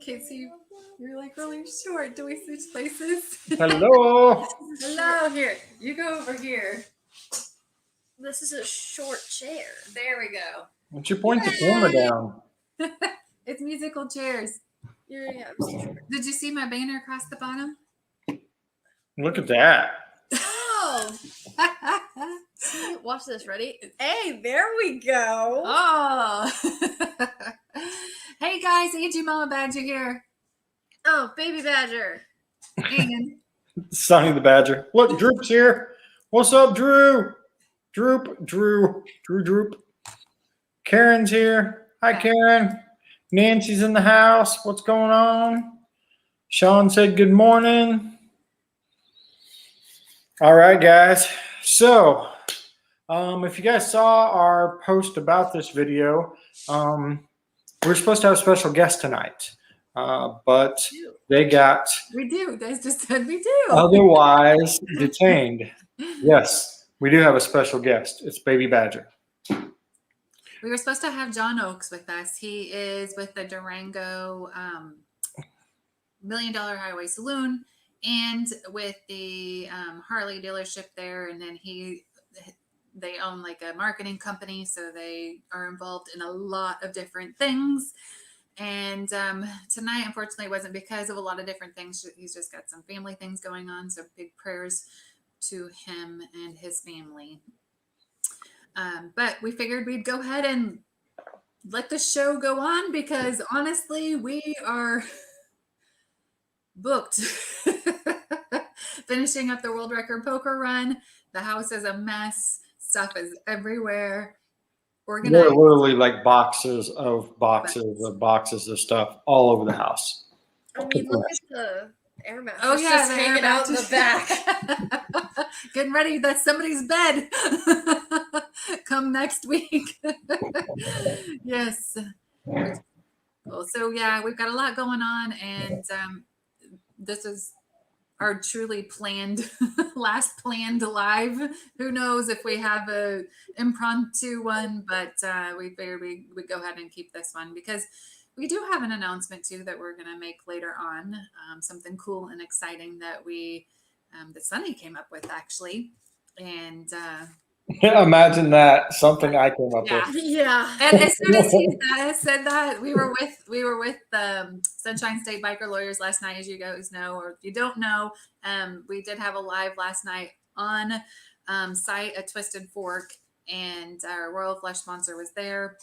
Casey, you're like really short. Do we switch places? Hello. Hello, here. You go over here. This is a short chair. There we go. Why don't you point the camera down? It's musical chairs. Yeah, Did you see my banner across the bottom? Look at that. Oh! Watch this. Ready? Hey, there we go. Oh! Hey guys, Angie Mama Badger here. Oh, baby badger. And Sonny the Badger. Look, Droop's here. What's up, Drew? Drew. Karen's here. Hi, Karen. Nancy's in the house. What's going on? Sean said good morning. All right, guys. So, if you guys saw our post about this video, we're supposed to have a special guest tonight, but they got we do. They just said we do. otherwise detained. Yes, we do have a special guest. It's Baby Badger. We were supposed to have John Oakes with us. He is with the Durango $1 Million Highway Saloon and with the Harley dealership there. And then they own like a marketing company, so they are involved in a lot of different things. And tonight, unfortunately, wasn't because of a lot of different things. He's just got some family things going on. So big prayers to him and his family. But we figured we'd go ahead and let the show go on because honestly, we are booked. Finishing up the world record poker run. The house is a mess. Stuff is everywhere. Organized. There are literally like boxes of stuff all over the house. I mean, look at the air mattress. Oh yeah, just hanging out in the back. Getting ready. That's somebody's bed. Come next week. Yes. Cool. So yeah, we've got a lot going on, and this is our truly planned, last planned live. Who knows if we have a impromptu one, but we figured we would go ahead and keep this one because we do have an announcement too that we're going to make later on. Something cool and exciting that that Sunny came up with actually. And imagine that, something I came up with. Yeah. And as soon as he said that, we were with Sunshine State Biker Lawyers last night, as you guys know, or if you don't know, we did have a live last night on site at Twisted Fork, and our Royal Flush sponsor was there,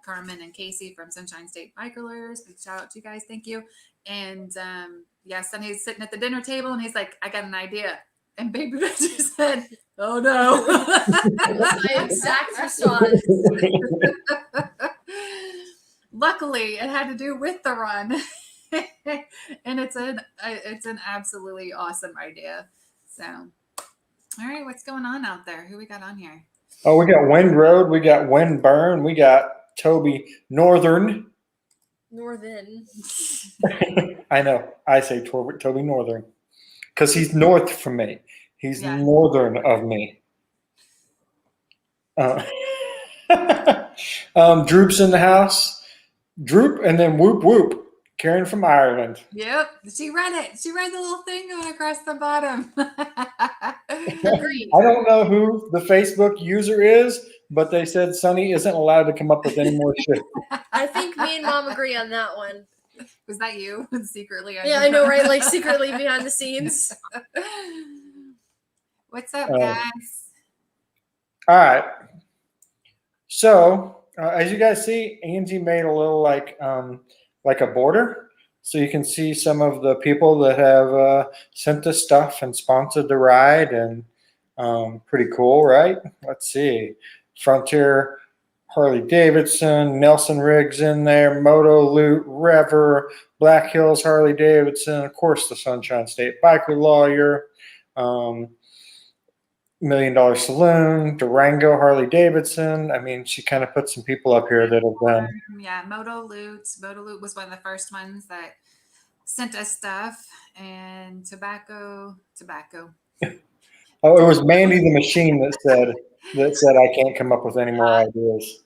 Carmen and Casey from Sunshine State Biker Lawyers. Big shout out to you guys, thank you. And Sunny's sitting at the dinner table, and he's like, "I got an idea." And Baby Badger said, "Oh no." That's my exact response. Luckily, it had to do with the run. And it's an absolutely awesome idea. So, all right, what's going on out there? Who we got on here? Oh, we got Wind Road, we got Wind Burn, we got Toby Northern. I know, I say Toby Northern because he's north from me. He's northern of me. Droop's in the house. Droop and then Whoop Whoop. Karen from Ireland. Yep, she read it. She read the little thing going across the bottom. I don't know who the Facebook user is, but they said Sunny isn't allowed to come up with any more shit. I think me and Mom agree on that one. Was that you secretly? Yeah, I know, right? Like secretly behind the scenes. What's up, guys? All right. So, as you guys see, Angie made a little like a border, so you can see some of the people that have sent us stuff and sponsored the ride, and pretty cool, right? Let's see, Frontier Harley Davidson, Nelson Riggs in there, Moto Loot, Rever, Black Hills Harley Davidson, of course the Sunshine State Biker Lawyer, $1 Million Saloon, Durango Harley Davidson. I mean, she kind of put some people up here that have done. Yeah, Moto Loot. Moto Loot was one of the first ones that sent us stuff, and tobacco. Oh, it was Mandy the Machine that said I can't come up with any more ideas.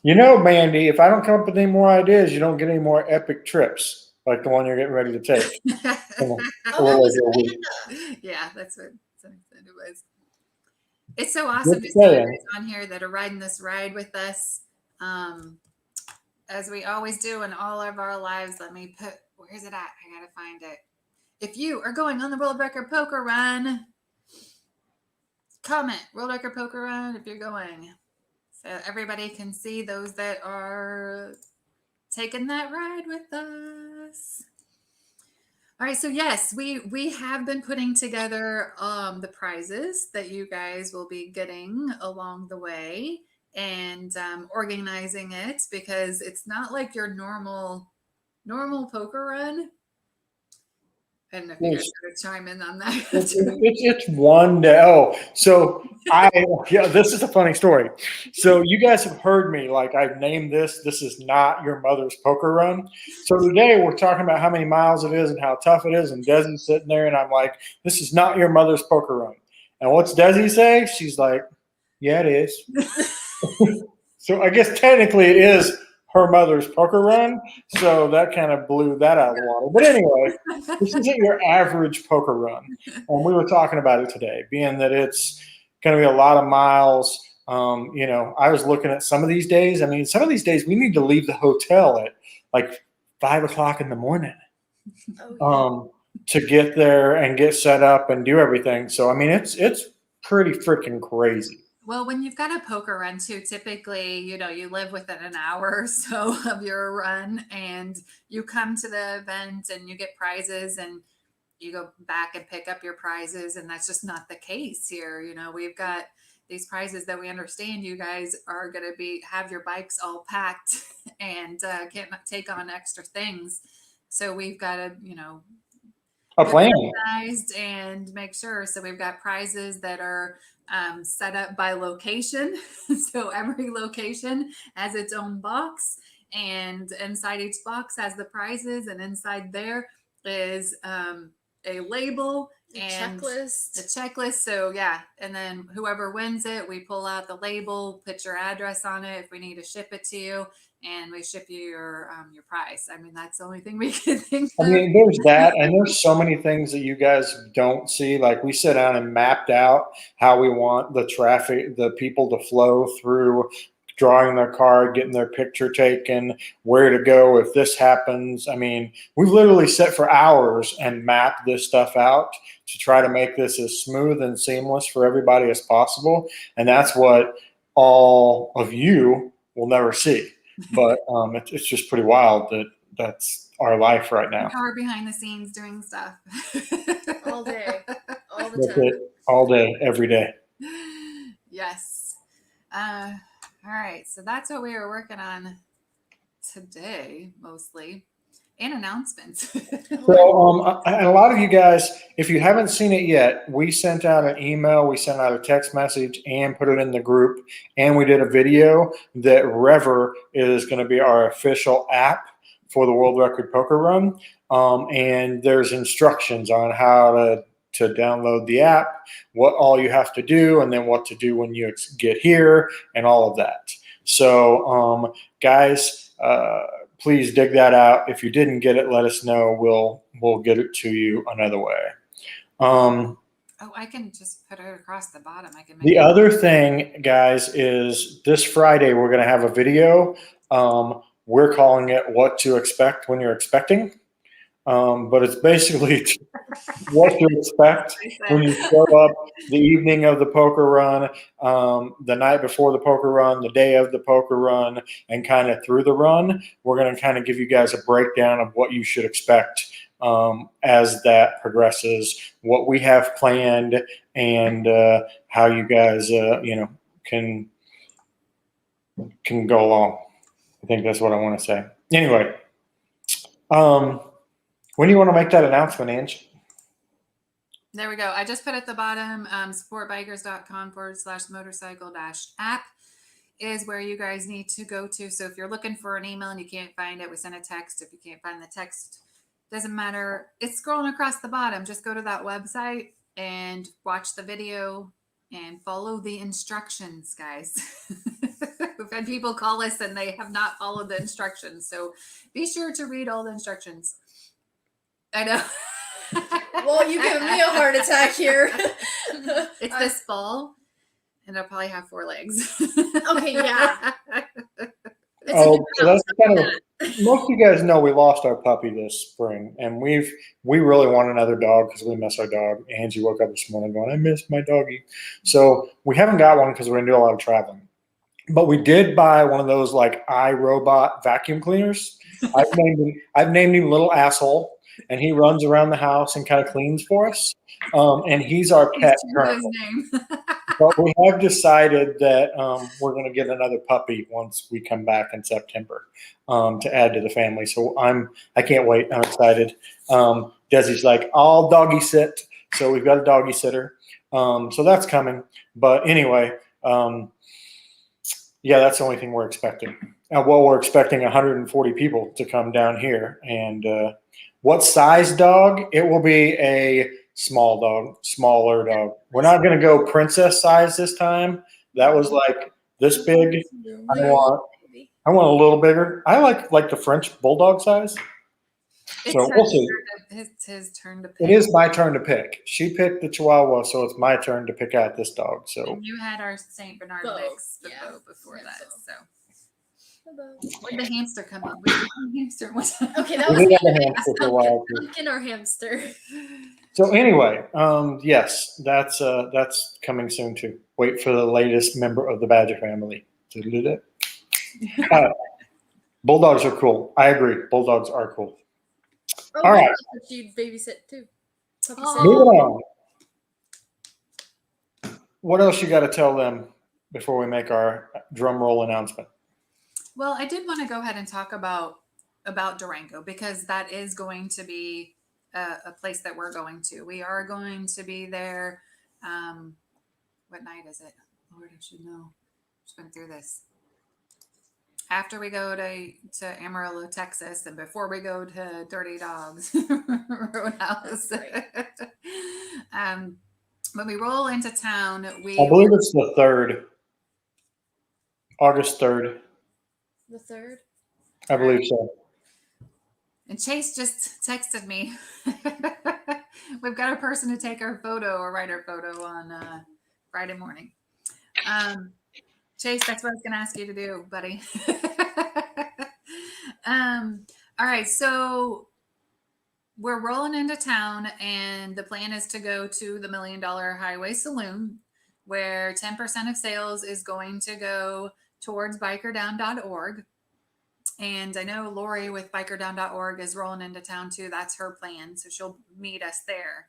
You know, Mandy, if I don't come up with any more ideas, you don't get any more epic trips like the one you're getting ready to take. In a Oh, that little was over a week. Amanda. Yeah, that's what it was. It's so awesome to Just see you saying. guys on here that are riding this ride with us. As we always do in all of our lives. Let me put, where's it at? I gotta find it. If you are going on the World Record Poker Run, comment World Record Poker Run if you're going. So everybody can see those that are taking that ride with us. All right, so yes, we have been putting together the prizes that you guys will be getting along the way, and organizing it, because it's not like your normal poker run. And if you guys could chime in on that. It's one day. Oh, so yeah, this is a funny story. So you guys have heard me, like I've named this. This is not your mother's poker run. So today we're talking about how many miles it is and how tough it is. And Desi's sitting there, and I'm like, this is not your mother's poker run. And what's Desi say? She's like, yeah, it is. So I guess technically it is her mother's poker run. So that kind of blew that out of the water. But anyway, this isn't your average poker run. And we were talking about it today, being that it's going to be a lot of miles. You know, I was looking at some of these days. I mean, some of these days we need to leave the hotel at like 5 o'clock in the morning Oh, to get there and get set up and do everything. So, I mean, it's pretty freaking crazy. Well, when you've got a poker run too, typically, you live within an hour or so of your run, and you come to the event and you get prizes, and you go back and pick up your prizes. And that's just not the case here. We've got these prizes that we understand you guys are going to have your bikes all packed and can't take on extra things. So we've got to, A plan. organized and make sure. So we've got prizes that are set up by location. So every location has its own box, and inside each box has the prizes, and inside there is a label and checklist. a checklist. So yeah, and then whoever wins it, we pull out the label, put your address on it if we need to ship it to you, and we ship you your prize. I mean, that's the only thing we can think I of. mean, there's that, and there's so many things that you guys don't see. Like we sit down and mapped out how we want the traffic, the people to flow through, drawing their card, getting their picture taken, where to go if this happens. I mean, we've literally sat for hours and mapped this stuff out to try to make this as smooth and seamless for everybody as possible. And that's what all of you will never see. But it's just pretty wild that that's our life right now. How we're behind the scenes doing stuff All day, all the That's time. it, all day, every day. Yes. All right. So that's what we were working on today, mostly, and announcements. So, and a lot of you guys, if you haven't seen it yet, we sent out an email, we sent out a text message, and put it in the group, and we did a video that Rever is going to be our official app for the World Record Poker Run, and there's instructions on how to download the app, what all you have to do, and then what to do when you get here, and all of that. So, guys, please dig that out. If you didn't get it, let us know. We'll get it to you another way. Oh, I can just put it across the bottom. I can make The other thing, guys, is this Friday we're going to have a video. We're calling it "What to Expect When You're Expecting," but it's basically what to expect when you show up the evening of the poker run, the night before the poker run, the day of the poker run, and kind of through the run. We're going to kind of give you guys a breakdown of what you should expect as that progresses, what we have planned, and how you guys, can go along. I think that's what I want to say. Anyway, when do you want to make that announcement, Ange? There we go. I just put at the bottom, supportbikers.com/motorcycle-app is where you guys need to go to. So if you're looking for an email and you can't find it, we send a text. If you can't find the text, doesn't matter. It's scrolling across the bottom. Just go to that website and watch the video and follow the instructions, guys. We've had people call us and they have not followed the instructions. So be sure to read all the instructions. I know. Well, you giving me a heart attack here. It's this fall, and it'll probably have 4 legs. Okay, yeah. Oh, so that's kind of, most of you guys know we lost our puppy this spring, and we really want another dog because we miss our dog. Angie woke up this morning going, I miss my doggy. So we haven't got one because we're going to do a lot of traveling. But we did buy one of those like iRobot vacuum cleaners. I've named him Little Asshole, and he runs around the house and kind of cleans for us. And he's our pet currently. Name. But we have decided that we're going to get another puppy once we come back in September to add to the family. So I can't wait. I'm excited. Desi's like, I'll doggy sit. So we've got a doggy sitter. So that's coming. But anyway, yeah, that's the only thing we're expecting. Well, we're expecting 140 people to come down here. And what size dog? It will be a small dog, smaller dog. We're not going to go princess size this time. That was like this big. I want a little bigger. I like the French bulldog size. So we'll see. It's his turn to pick. It is my turn to pick. She picked the Chihuahua, so it's my turn to pick out this dog. So and you had our Saint Bernard mix before that. So where'd the hamster come up? The hamster was Okay, that we was did have a hamster for a while too. pumpkin or hamster. So anyway, yes, that's coming soon too. Wait for the latest member of the Badger family. Bulldogs are cool. I agree. Bulldogs are cool. Oh, all right. You babysit too. Moving on. What else you got to tell them before we make our drum roll announcement? Well, I did want to go ahead and talk about Durango because that is going to be a place that we're going to. We are going to be there. What night is it? Lord, I should know. Just been through this. After we go to Amarillo, Texas, and before we go to Dirty Dogs Roadhouse. When we roll into town, I believe it's the 3rd. August 3rd. The 3rd? I believe so. And Chase just texted me. We've got a person to take our photo or write our photo on Friday morning. Chase, that's what I was going to ask you to do, buddy. All right. So we're rolling into town and the plan is to go to the $1 Million Highway Saloon where 10% of sales is going to go towards bikerdown.org. And I know Lori with bikerdown.org is rolling into town too. That's her plan. So she'll meet us there.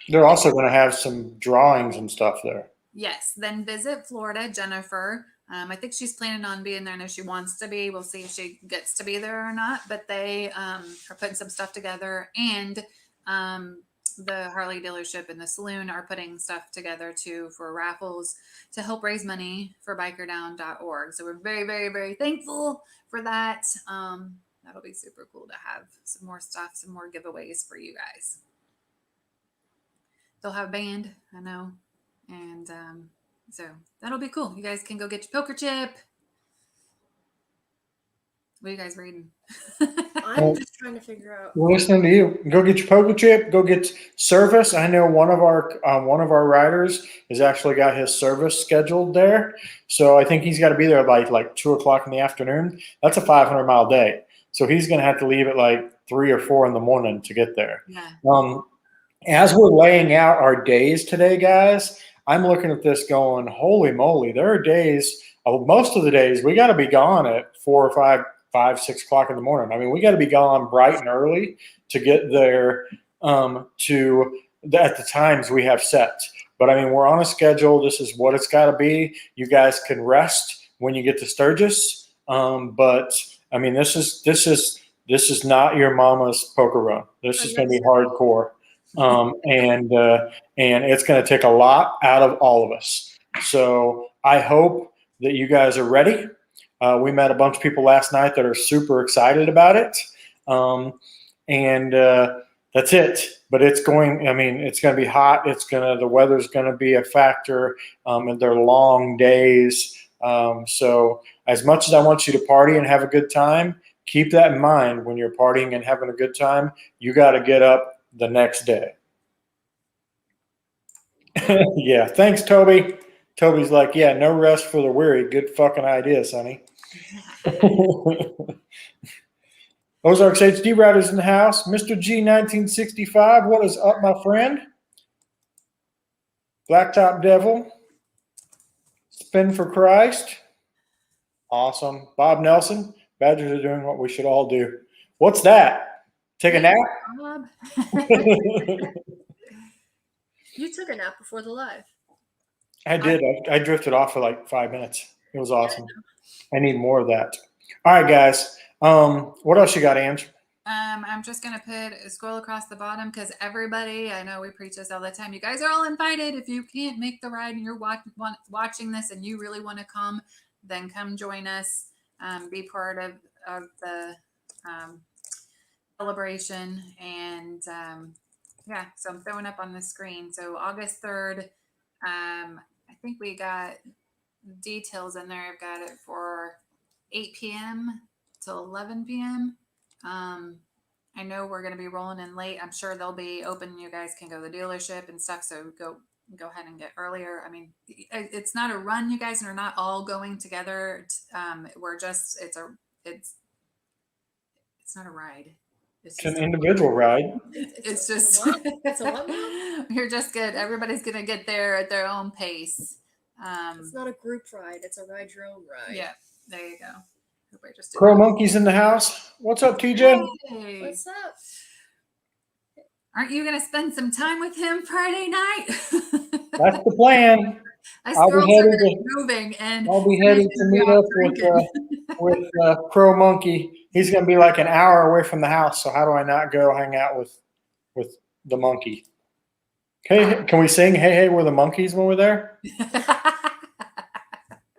They're also going to have some drawings and stuff there. Yes. Then visit Florida, Jennifer. I think she's planning on being there. I know she wants to be. We'll see if she gets to be there or not. But they are putting some stuff together. And the Harley dealership and the Saloon are putting stuff together too for raffles to help raise money for bikerdown.org. So we're very, very, very thankful for that. That'll be super cool to have some more stuff, some more giveaways for you guys. They'll have a band, I know. And so that'll be cool. You guys can go get your poker chip. What are you guys reading? I'm just trying to figure out. We're listening to you. Go get your poker chip. Go get service. I know one of our riders has actually got his service scheduled there, so I think he's got to be there by like 2:00 in the afternoon. That's a 500-mile day, so he's going to have to leave at like 3 or 4 in the morning to get there. Yeah. As we're laying out our days today, guys, I'm looking at this going, holy moly! There are days. Most of the days we got to be gone at 4 or 5, 6 o'clock in the morning. I mean, we got to be gone bright and early to get there at the times we have set. But I mean, we're on a schedule. This is what it's got to be. You guys can rest when you get to Sturgis. But I mean, this is not your mama's poker run. This is going to be hardcore, and it's going to take a lot out of all of us. So I hope that you guys are ready. We met a bunch of people last night that are super excited about it. And that's it. But it's going to be hot. The weather's going to be a factor. And they're long days. So as much as I want you to party and have a good time, keep that in mind when you're partying and having a good time. You got to get up the next day. Yeah. Thanks, Toby. Toby's like, yeah, no rest for the weary. Good fucking idea, Sonny. Ozarks HD Riders in the house. Mr. G 1965. What is up, my friend? Blacktop Devil. Spin for Christ. Awesome. Bob Nelson. Badgers are doing what we should all do. What's that? Take a nap? Bob. You took a nap before the live. I did. I drifted off for like 5 minutes. It was awesome. I need more of that. All right, guys. What else you got, Ange? I'm just gonna scroll across the bottom because everybody, I know we preach this all the time. You guys are all invited. If you can't make the ride and you're watching this and you really want to come, then come join us. Be part of the celebration. And yeah, so I'm throwing up on the screen. So August 3rd. I think we got details in there. I've got it for 8 p.m. till 11 p.m. I know we're going to be rolling in late. I'm sure they'll be open. You guys can go to the dealership and stuff. So go ahead and get earlier. I mean, it's not a run, you guys, and we're not all going together. We're just, it's not a ride. It's an individual ride. It's just, It's a what now? you're just good. Everybody's going to get there at their own pace. It's not a group ride. It's a ride your own ride. Yeah, there you go. Crow Monkey's in the house. What's up, TJ? Hey. What's up? Aren't you going to spend some time with him Friday night? That's the plan. I'll be headed to meet up with Crow Monkey. He's going to be like an hour away from the house. So how do I not go hang out with the monkey? Okay, can we sing "Hey Hey We're the Monkeys" when we're there?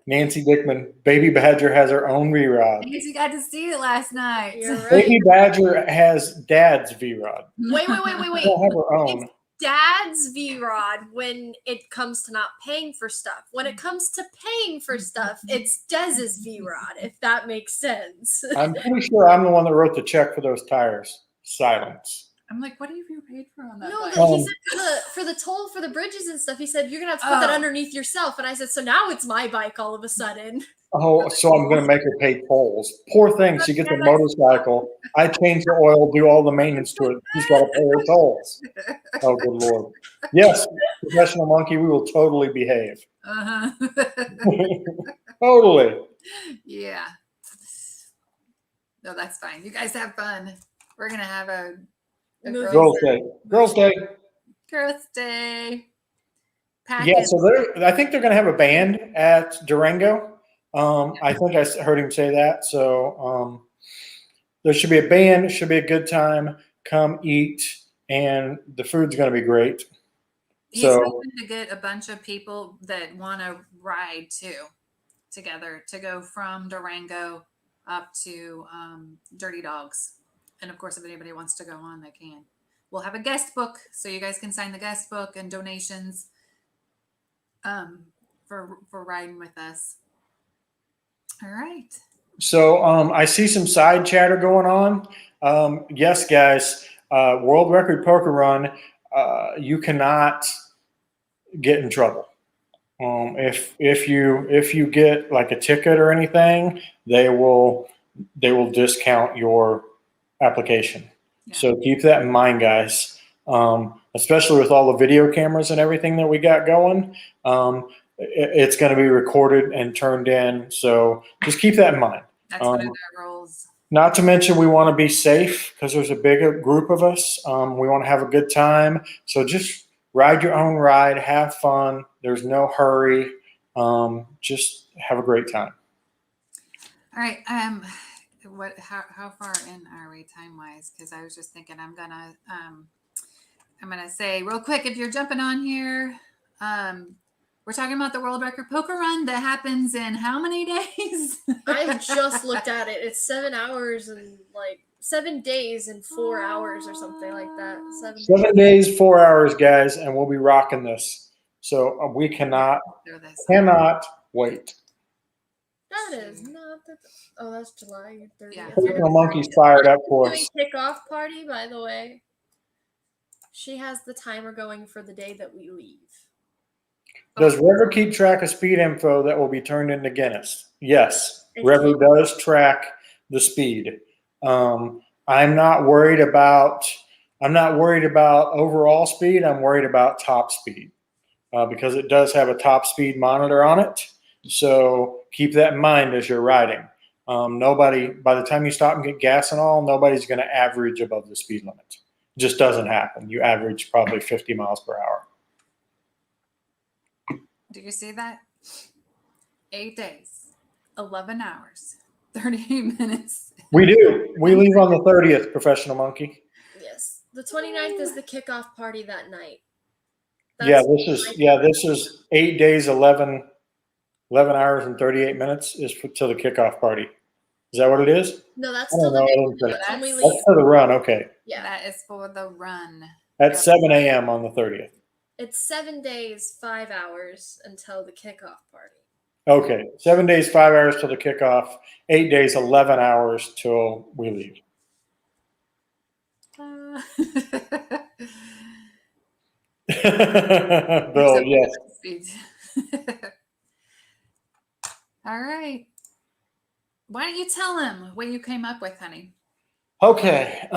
Nancy Dickman, Baby Badger has her own V-Rod. I guess you got to see it last night. You're right. Baby Badger has Dad's V-Rod. Wait. She'll have her own. Dad's V-Rod when it comes to not paying for stuff. When it comes to paying for stuff, it's Dez's V-Rod, if that makes sense. I'm pretty sure I'm the one that wrote the check for those tires. Silence. I'm like, what have you paid for on that? No, bike? he said for the toll for the bridges and stuff, he said, you're going to have to put that underneath yourself. And I said, so now it's my bike all of a sudden. Oh, so I'm going to make her pay tolls. Poor thing. She gets a motorcycle. I change the oil, do all the maintenance to it. She's got to pay her tolls. Oh, good Lord. Yes, professional monkey, we will totally behave. Uh-huh. Totally. Yeah. No, that's fine. You guys have fun. We're going to have a Girls' Day. Girls' Day. Girls' Day. Yeah, so I think they're going to have a band at Durango. I think I heard him say that. So there should be a band. It should be a good time. Come eat, and the food's going to be great. He's hoping to get a bunch of people that want to ride too together to go from Durango up to Dirty Dogs. And of course, if anybody wants to go on, they can. We'll have a guest book, so you guys can sign the guest book and donations for riding with us. All right. So I see some side chatter going on. Yes, guys, World Record Poker Run, you cannot get in trouble. If you get like a ticket or anything, they will discount your application. Yeah. So keep that in mind, guys. Especially with all the video cameras and everything that we got going, it's going to be recorded and turned in. So just keep that in mind. That's one of their rules. Not to mention, we want to be safe because there's a bigger group of us. We want to have a good time. So just ride your own ride, have fun. There's no hurry. Just have a great time. All right. How far in are we time wise? Because I was just thinking I'm gonna say real quick, if you're jumping on here, we're talking about the World Record Poker Run that happens in how many days? I've just looked at it. It's 7 hours and 7 days and 4 hours or something like that. 7 days, 4 hours, guys, and we'll be rocking this. So we cannot wait. that is not that. Oh, that's July 30th. Yeah. Personal Monkey's fired up for Doing us. kickoff party, by the way. She has the timer going for the day that we leave. Does River keep track of speed info that will be turned into Guinness? Yes, It River keeps- does track the speed. I'm not worried about overall speed. I'm worried about top speed because it does have a top speed monitor on it. So keep that in mind as you're riding. Nobody, by the time you stop and get gas and all, nobody's going to average above the speed limit. It just doesn't happen. You average probably 50 miles per hour. Do you see that? 8 days, 11 hours, 38 minutes. We do. We leave on the 30th, Professional Monkey. Yes. The 29th is the kickoff party that night. This is 8 days, 11 hours and 38 minutes is to the kickoff party. Is that what it is? No, that's I still don't the know. day when we leave. That's for the run. Okay. Yeah. That is for the run. At 7 a.m. on the 30th. It's 7 days, 5 hours until the kickoff party. Okay. 7 days, 5 hours till the kickoff. 8 days, 11 hours till we leave. Bill, yes. All right. Why don't you tell him what you came up with, honey? Okay.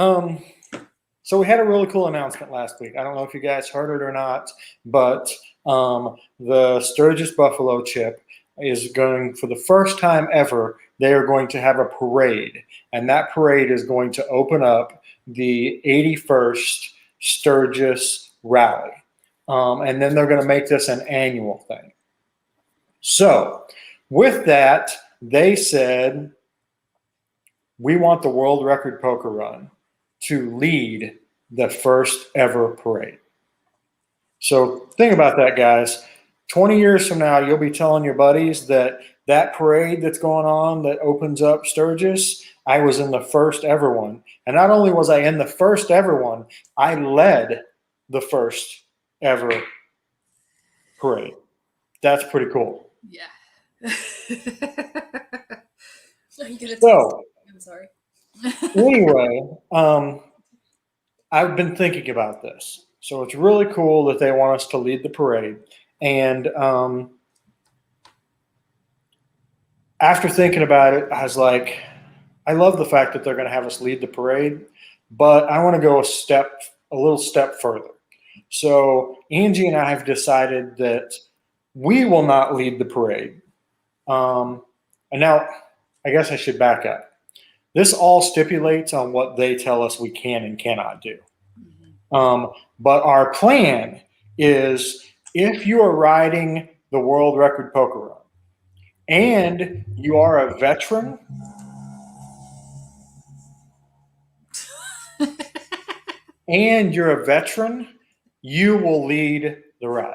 So we had a really cool announcement last week. I don't know if you guys heard it or not, but the Sturgis Buffalo Chip is going, for the first time ever, they are going to have a parade. And that parade is going to open up the 81st Sturgis Rally. And then they're going to make this an annual thing. So with that, they said, we want the world record poker run to lead the first ever parade. So think about that, guys. 20 years from now, you'll be telling your buddies that that parade that's going on that opens up Sturgis, I was in the first ever one. And not only was I in the first ever one, I led the first ever parade. That's pretty cool. Yeah. So, I'm sorry. anyway, I've been thinking about this. So it's really cool that they want us to lead the parade. And after thinking about it, I was like, I love the fact that they're going to have us lead the parade, but I want to go a little step further. So Angie and I have decided that we will not lead the parade. And now I guess I should back up. This all stipulates on what they tell us we can and cannot do. But our plan is, if you are riding the world record poker run and you are a veteran, you will lead the ride.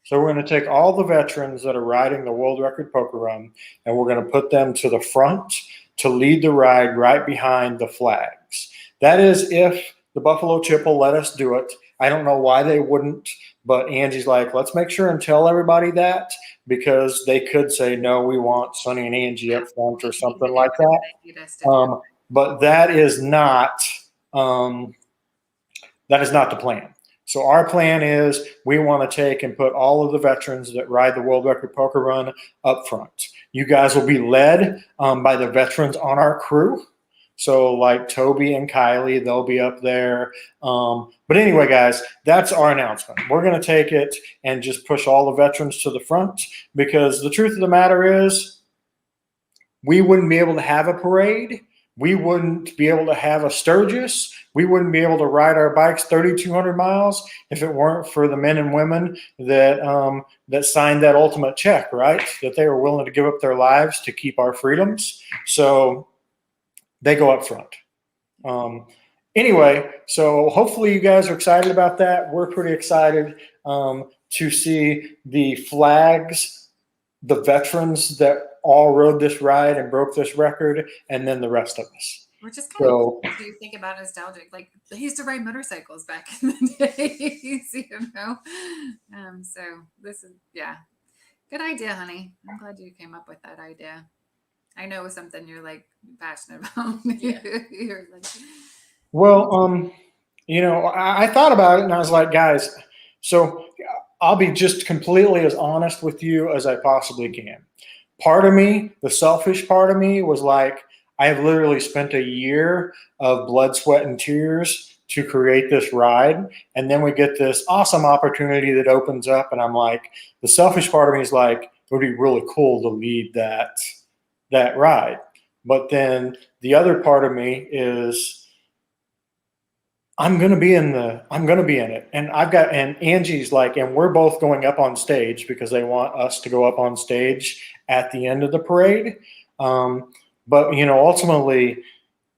So we're going to take all the veterans that are riding the world record poker run and we're going to put them to the front to lead the ride right behind the flags. That is if the Buffalo Chip will let us do it. I don't know why they wouldn't, but Angie's like, let's make sure and tell everybody that, because they could say, no, we want Sonny and Angie up front or something like that. But that is not the plan. So our plan is we want to take and put all of the veterans that ride the world record poker run up front. You guys will be led by the veterans on our crew. So like Toby and Kylie, they'll be up there. But anyway, guys, that's our announcement. We're going to take it and just push all the veterans to the front, because the truth of the matter is we wouldn't be able to have a parade. We wouldn't be able to have a Sturgis. We wouldn't be able to ride our bikes 3,200 miles if it weren't for the men and women that that signed that ultimate check, right? That they were willing to give up their lives to keep our freedoms. So they go up front. Anyway, so hopefully you guys are excited about that. We're pretty excited to see the flags, the veterans that all rode this ride and broke this record, and then the rest of us. We're just kind of, do you think about nostalgic? Like, they used to ride motorcycles back in the days, you know? So this is, yeah. Good idea, honey. I'm glad you came up with that idea. I know it's something you're like passionate about. Yeah. You're like, Well, you know, I thought about it and I was like, guys, so I'll be just completely as honest with you as I possibly can. Part of me, the selfish part of me, was like, I have literally spent a year of blood, sweat, and tears to create this ride. And then we get this awesome opportunity that opens up. And I'm like, the selfish part of me is like, it would be really cool to lead that ride. But then the other part of me is, I'm gonna be in it. And and Angie's like, and we're both going up on stage because they want us to go up on stage at the end of the parade. But you know, ultimately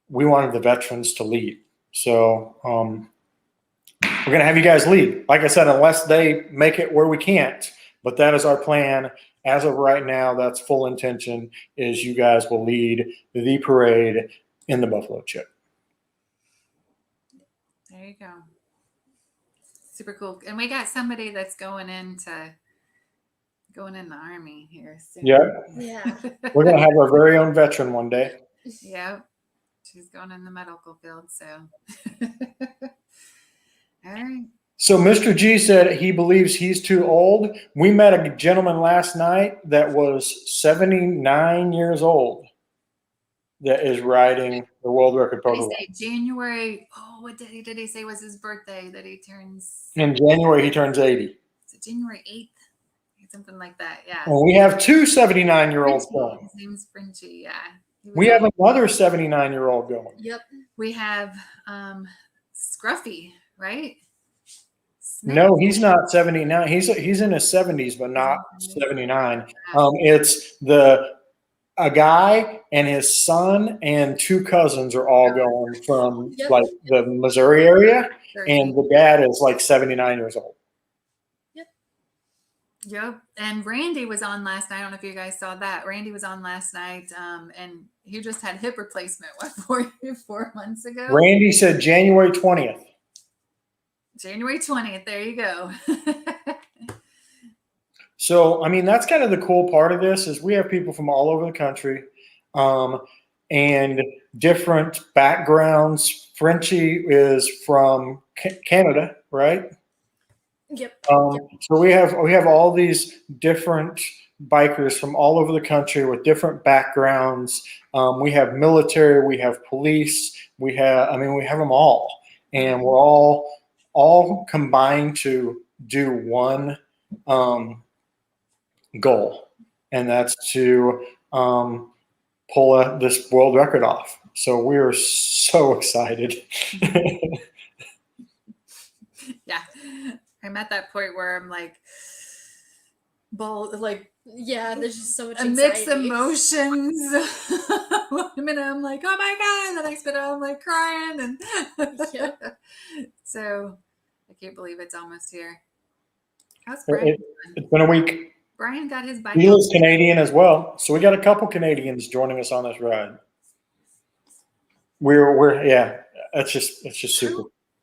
we wanted the veterans to lead. So we're gonna have you guys lead. Like I said, unless they make it where we can't, but that is our plan. As of right now, that's full intention is you guys will lead the parade in the Buffalo Chip. there you go. Super cool. And we got somebody that's going in the army here soon. Yeah. Yeah. We're gonna have our very own veteran one day. Yep. She's going in the medical field. So, all right. So Mr. G said he believes he's too old. We met a gentleman last night that was 79 years old that is riding the world record What did poker. he say? January. Oh, what did he say was his birthday that he turns? In January, he turns 80. Is it January 8th? Something like that. Yeah. And we have two 79-year-olds going. His name's Frenchie. Yeah. We have another 79-year-old going. Yep. We have Scruffy, right? Smith. No, he's not 79. He's in his 70s, but not 79. It's a guy and his son and two cousins are all going from like the Missouri area, and the dad is like 79 years old. Yep. And Randy was on last night. I don't know if you guys saw that. Randy was on last night, and he just had hip replacement 4 months ago. Randy said January 20th. January 20th. There you go. So, I mean, that's kind of the cool part of this is we have people from all over the country and different backgrounds. Frenchie is from Canada, right? Yep. So we have all these different bikers from all over the country with different backgrounds. We have military, we have police, we have them all, and we're all combined to do one goal, and that's to pull this world record off. So we're so excited. Yeah. I'm at that point where I'm like, bold, like, yeah, there's just so much mixed anxiety. emotions. One minute I'm like, oh my God. The next minute I'm like crying. And so I can't believe it's almost here. How's Brian? It's been a week. Brian got his bike. He is Canadian as well. So we got a couple Canadians joining us on this ride. It's just super.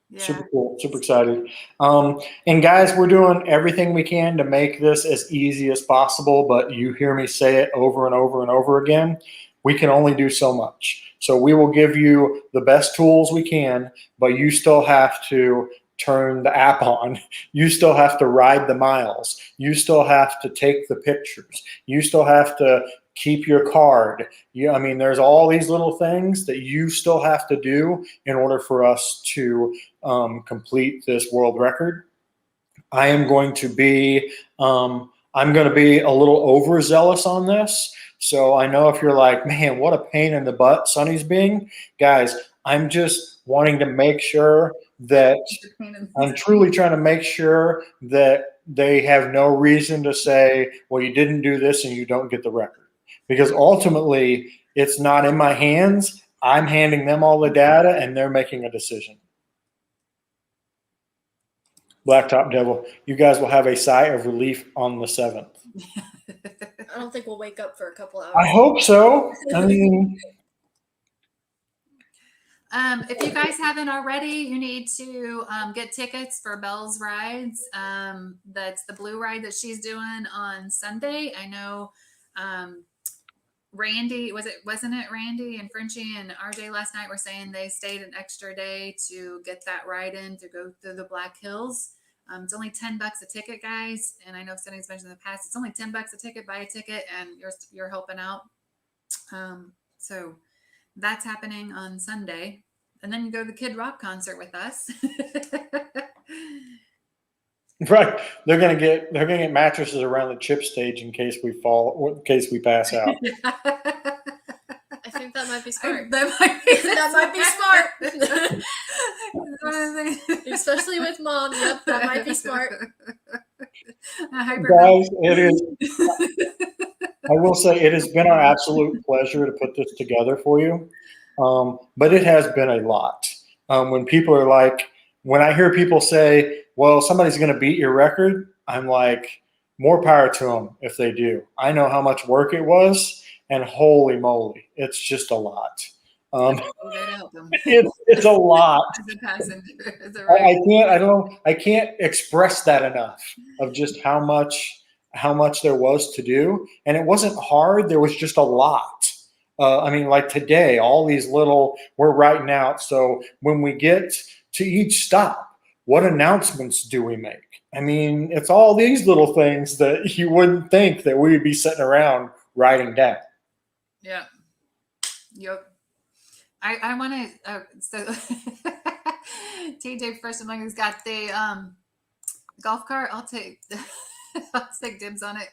Yeah. Super cool, super excited. And guys, we're doing everything we can to make this as easy as possible, but you hear me say it over and over and over again. We can only do so much. So we will give you the best tools we can, but you still have to turn the app on. You still have to ride the miles. You still have to take the pictures. You still have to keep your card. There's all these little things that you still have to do in order for us to complete this world record. I am going to be a little overzealous on this. So I know if you're like, man, what a pain in the butt Sonny's being, guys, I'm just wanting to make sure that I'm truly trying to make sure that they have no reason to say, well, you didn't do this and you don't get the record. Because ultimately, it's not in my hands. I'm handing them all the data, and they're making a decision. Blacktop Devil, you guys will have a sigh of relief on the 7th. I don't think we'll wake up for a couple hours. I hope so. If you guys haven't already, you need to get tickets for Belle's rides. That's the blue ride that she's doing on Sunday. I know Randy, wasn't it Randy and Frenchie and RJ last night were saying they stayed an extra day to get that ride in to go through the Black Hills. It's only $10 a ticket, guys. And I know Sunny's mentioned in the past, it's only $10 a ticket, buy a ticket, and you're helping out. So that's happening on Sunday. And then you go to the Kid Rock concert with us. Right. They're gonna get mattresses around the chip stage in case we fall or in case we pass out. I think that might be smart. That might be smart. Especially with mom. Yep, that might be smart. Guys, it is. I will say it has been our absolute pleasure to put this together for you. But it has been a lot. When people are like, when I hear people say, well, somebody's going to beat your record, I'm like, more power to them if they do. I know how much work it was, and holy moly, it's just a lot. It's a lot. I can't express that enough of just how much there was to do. And it wasn't hard. There was just a lot. I mean, like today, all these little, we're writing out. So when we get to each stop, what announcements do we make? I mean, it's all these little things that you wouldn't think that we would be sitting around writing down. Yeah. Yep. I want to, so TJ First Among Us got the golf cart. I'll take dibs on it.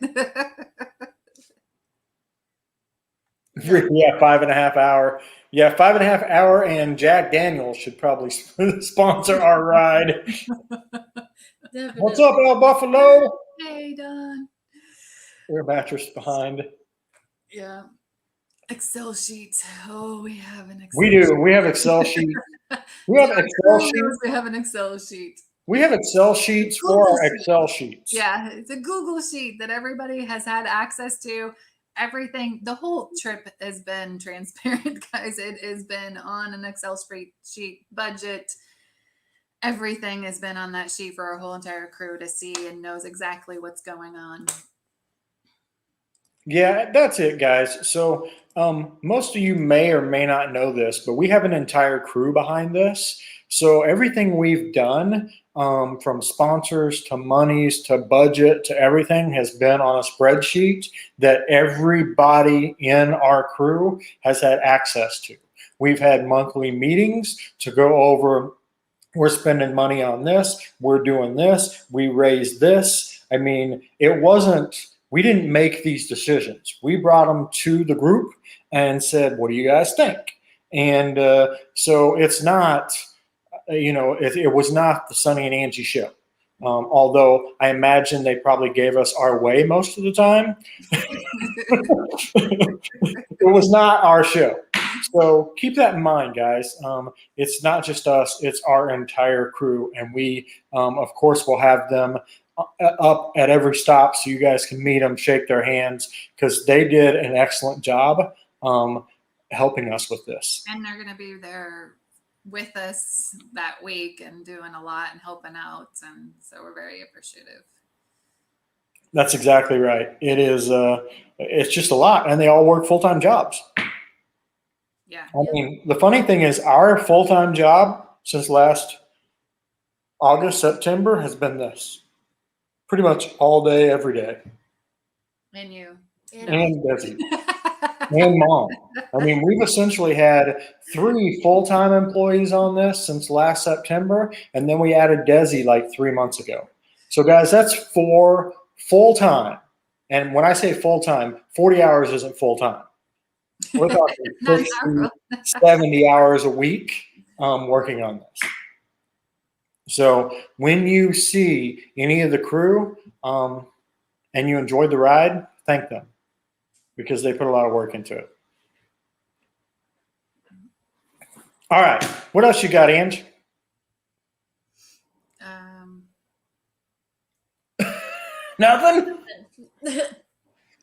Yeah, 5.5 hour. Yeah, 5.5 hour, and Jack Daniels should probably sponsor our ride. Definitely. What's up, El Buffalo? Hey, Don. Your mattress behind. Yeah. Excel sheets. Oh, we have an Excel We do. We have Excel sheets. We have Excel sheets. We have an Excel sheet. We have Excel sheets for our Excel sheets. Yeah, it's a Google sheet that everybody has had access to. Everything, the whole trip has been transparent, guys. It has been on an Excel sheet, budget. Everything has been on that sheet for our whole entire crew to see and knows exactly what's going on. Yeah, that's it, guys. So most of you may or may not know this, but we have an entire crew behind this. So everything we've done, from sponsors to monies to budget to everything, has been on a spreadsheet that everybody in our crew has had access to. We've had monthly meetings to go over, we're spending money on this, we're doing this, we raised this. I mean, we didn't make these decisions. We brought them to the group and said, what do you guys think? And so it's not, it was not the Sunny and Angie show. Although I imagine they probably gave us our way most of the time. It was not our show. So keep that in mind, guys. It's not just us, it's our entire crew. And we, of course, will have them up at every stop so you guys can meet them, shake their hands, because they did an excellent job helping us with this. And they're going to be there with us that week and doing a lot and helping out. And so we're very appreciative. That's exactly right. It is. It's just a lot, and they all work full-time jobs. Yeah. I mean, the funny thing is our full-time job since last August, September has been this. Pretty much all day, every day. And you. And Desi. And Mom. I mean, we've essentially had 3 full-time employees on this since last September, and then we added Desi like 3 months ago. So, guys, that's 4 full-time. And when I say full-time, 40 hours isn't full-time. We're talking 50, 70 hours a week working on this. So when you see any of the crew and you enjoyed the ride, thank them because they put a lot of work into it. All right. What else you got, Ange? Nothing?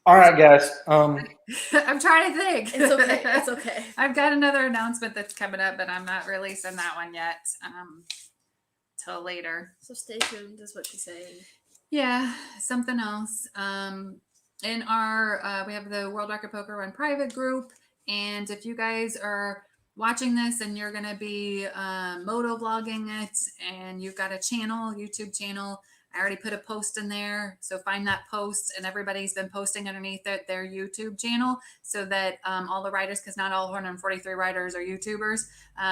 All right, guys. I'm trying to think. It's okay. It's okay. I've got another announcement that's coming up, but I'm not releasing that one yet till later. So stay tuned is what she's saying. Yeah, something else. in our we have the World Record Poker Run private group, and if you guys are watching this and you're going to be moto vlogging it, and you've got a channel, YouTube channel, I already put a post in there, so find that post, and everybody's been posting underneath it their YouTube channel, so that all the writers, because not all 143 writers are YouTubers,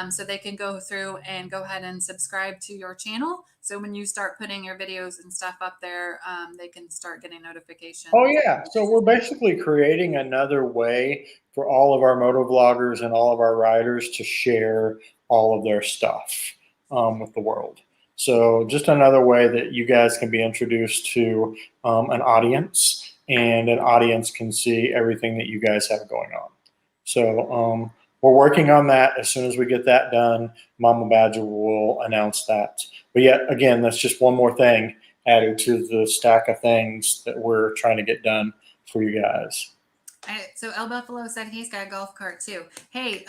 so they can go through and go ahead and subscribe to your channel. So when you start putting your videos and stuff up there, they can start getting notifications. Oh yeah, so we're basically creating another way for all of our moto vloggers and all of our riders to share all of their stuff with the world. So just another way that you guys can be introduced to an audience, and an audience can see everything that you guys have going on. So we're working on that. As soon as we get that done, Mama Badger will announce that. But yet again, that's just one more thing added to the stack of things that we're trying to get done for you guys. So El Buffalo said he's got a golf cart too. Hey,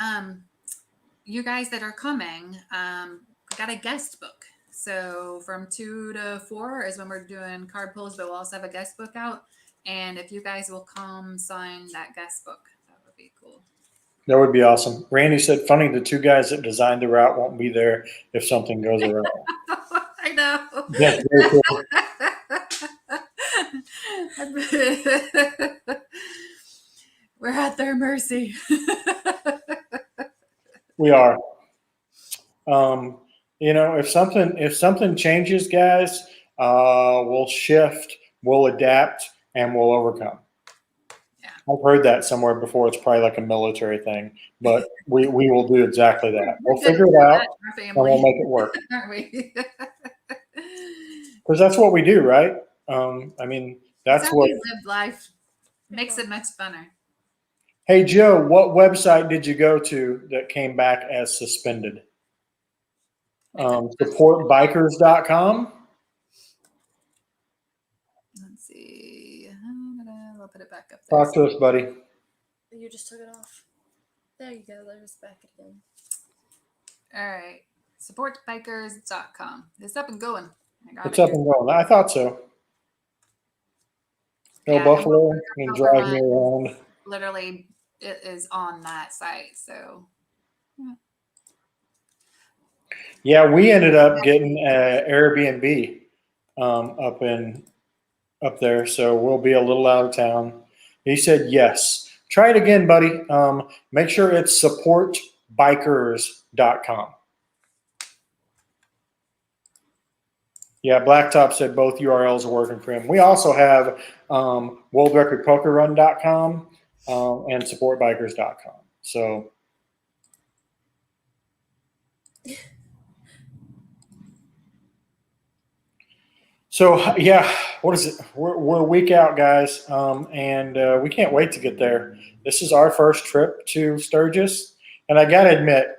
you guys that are coming, got a guest book. So from 2 to 4 is when we're doing card pulls, but we'll also have a guest book out. And if you guys will come sign that guest book, that would be cool. That would be awesome. Randy said, funny, the 2 guys that designed the route won't be there if something goes awry. I know. That's very cool. We're at their mercy. We are. You know, if something changes, guys, we'll shift, we'll adapt, and we'll overcome. Yeah. I've heard that somewhere before. It's probably like a military thing, but we will do exactly that. We'll figure it out, and we'll make it work. Aren't we? Because that's what we do, right? I mean, that's what. Live life makes it much funner. Hey, Joe, what website did you go to that came back as suspended? Supportbikers.com. Let's see. I'll put it back up there. Talk to us, buddy. You just took it off. There you go. There's back again. All right. Supportbikers.com. It's up and going. It's up and going. I thought so. No Buffalo can drive me around. Literally, it is on that site. So, yeah, we ended up getting Airbnb up there, so we'll be a little out of town. He said yes. Try it again, buddy. Make sure it's supportbikers.com. Yeah, Blacktop said both URLs are working for him. We also have worldrecordpokerrun.com and supportbikers.com. So yeah, what is it? We're a week out, guys, and we can't wait to get there. This is our first trip to Sturgis, and I gotta admit,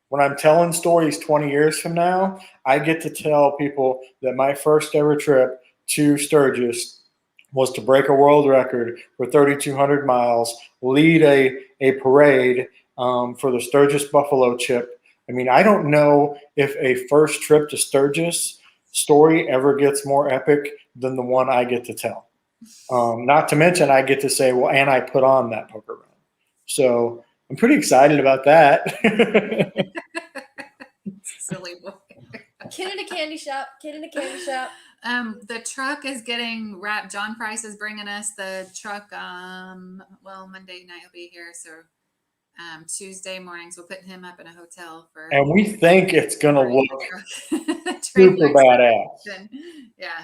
when I'm telling stories 20 years from now, I get to tell people that my first ever trip to Sturgis was to break a world record for 3,200 miles, lead a parade for the Sturgis Buffalo Chip. I mean, I don't know if a first trip to Sturgis story ever gets more epic than the one I get to tell. Not to mention I get to say, well, and I put on that poker run. So I'm pretty excited about that. Silly boy. Kid in a candy shop. Kid in a candy shop. The truck is getting wrapped. John Price is bringing us the truck. Monday night he'll be here. So Tuesday mornings we'll put him up in a hotel for. And we think it's going to look super badass. Yeah.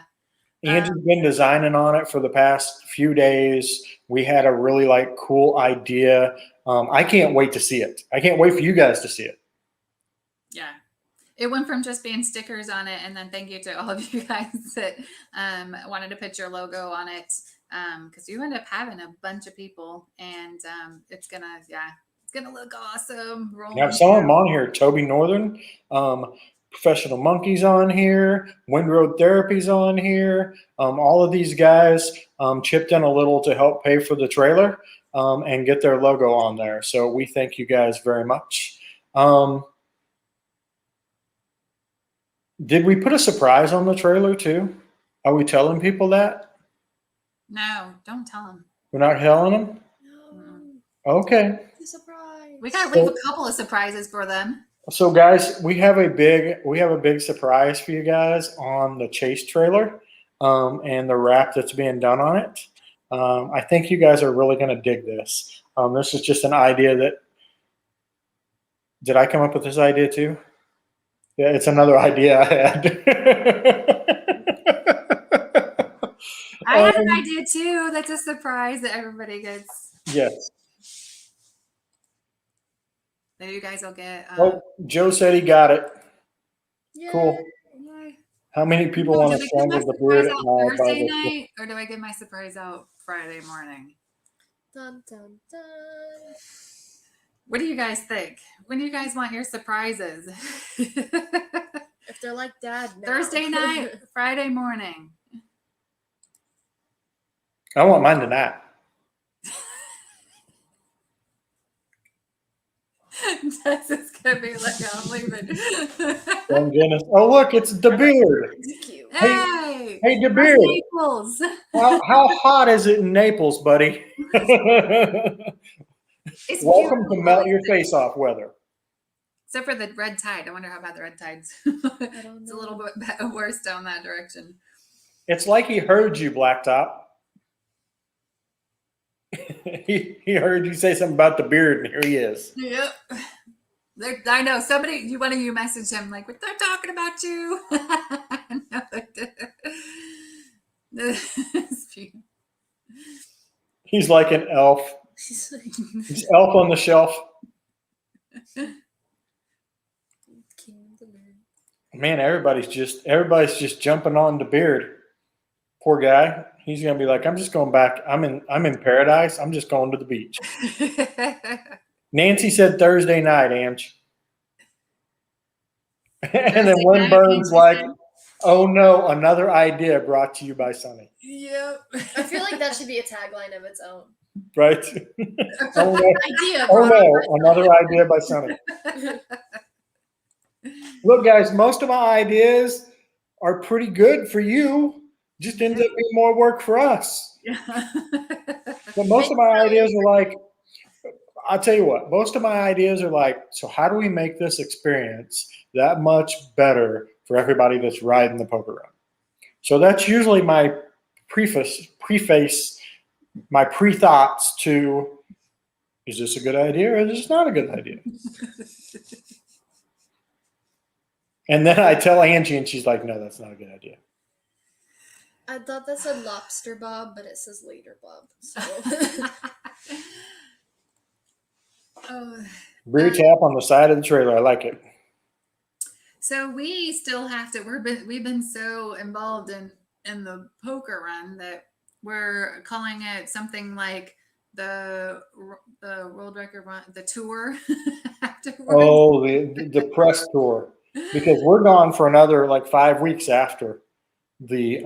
Andrew's been designing on it for the past few days. We had a really cool idea. I can't wait to see it. I can't wait for you guys to see it. Yeah. It went from just being stickers on it, and then thank you to all of you guys that wanted to put your logo on it, because you end up having a bunch of people, and it's gonna look awesome. You have some of them on here. Toby Northern, Professional Monkeys on here, Windroad Therapy's on here. All of these guys chipped in a little to help pay for the trailer and get their logo on there. So we thank you guys very much. Did we put a surprise on the trailer too? Are we telling people that? No, don't tell them. We're not telling them? No, Okay. it's a surprise. We gotta leave a couple of surprises for them. So guys, we have a big surprise for you guys on the Chase trailer, and the wrap that's being done on it. I think you guys are really going to dig this. This is just an idea that. Did I come up with this idea too? Yeah, it's another idea I had. I had an idea too. That's a surprise that everybody gets. Yes. That you guys will get. Oh, Joe said he got it. Yay. Cool. Yay. How many people Do want we to give stand my with the beard surprise at out night? Thursday night, or do I give my surprise out Friday morning? Dun, dun, dun. What do you guys think? When do you guys want your surprises? If they're like Dad now. Thursday night, Friday morning. I want mine tonight. That's just gonna be like, I'm leaving. Thank goodness. Oh, look, it's the beard. It's cute. Hey, Hey, the how's beard. Naples. How hot is it in Naples, buddy? It's Welcome to beautiful. melt your face off weather. Except for the red tide. I wonder how bad the red tide's. I don't It's a know. little bit worse down that direction. It's like he heard you, Blacktop. he heard you say something about the beard, and here he is. Yep. I know somebody. One of you messaged him like, "They're talking about you." No, they didn't. He's like an elf. She's like, He's elf on the shelf. King of the Beard. Man, everybody's just jumping on the beard. Poor guy. He's gonna be like, I'm just going back. I'm in paradise. I'm just going to the beach. Nancy said Thursday night, Ange. And then Lynn Burns like, oh no, another idea brought to you by Sunny. Yep. I feel like that should be a tagline of its own. Right? Oh no, Idea. oh brought on no, another idea by Sunny. Look, guys, most of my ideas are pretty good for you. Just ends up being more work for us. But most of my ideas are like, I'll tell you what, most of my ideas are like, so how do we make this experience that much better for everybody that's riding the poker run? So that's usually my preface, my pre-thoughts to, is this a good idea or is this not a good idea? And then I tell Angie and she's like, no, that's not a good idea. I thought that said Lobster Bob, but it says Later Bob. So Beer tap on the side of the trailer. I like it. So we still have to. We've been so involved in the poker run that we're calling it something like the world record run, the tour. Afterwards. Oh, the press tour, because we're gone for another like 5 weeks after the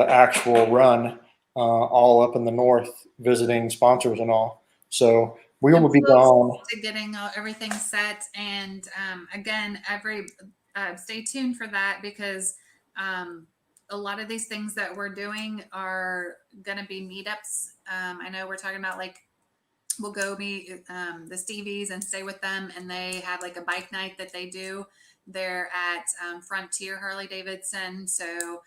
actual run, all up in the north visiting sponsors and all. So we will be gone. To getting everything set, and again, stay tuned for that because a lot of these things that we're doing are going to be meetups. I know we're talking about like we'll go meet the Stevies and stay with them, and they have like a bike night that they do. They're at Frontier Harley Davidson, so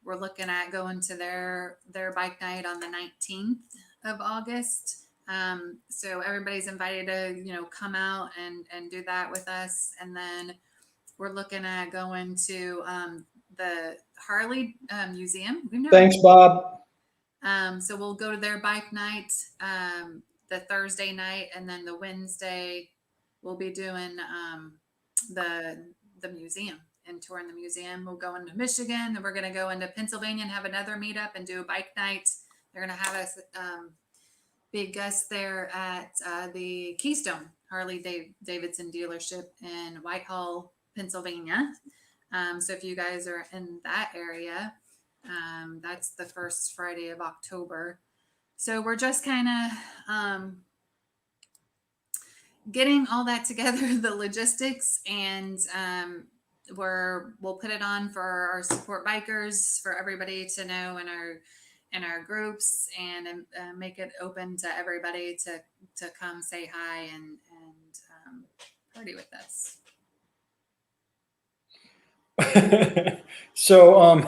we're looking at going to their bike night on the 19th of August. So everybody's invited to, come out and do that with us. And then we're looking at going to the Harley Museum. Thanks, Bob. So we'll go to their bike night the Thursday night, and then the Wednesday we'll be doing the museum and touring the museum. We'll go into Michigan, then we're going to go into Pennsylvania and have another meetup and do a bike night. They're going to have us big guest there at the Keystone Harley Davidson dealership in Whitehall, Pennsylvania. So if you guys are in that area, that's the first Friday of October. So we're just kind of getting all that together, the logistics, and we'll put it on for our support bikers, for everybody to know in our groups, and make it open to everybody to come say hi and party with us. So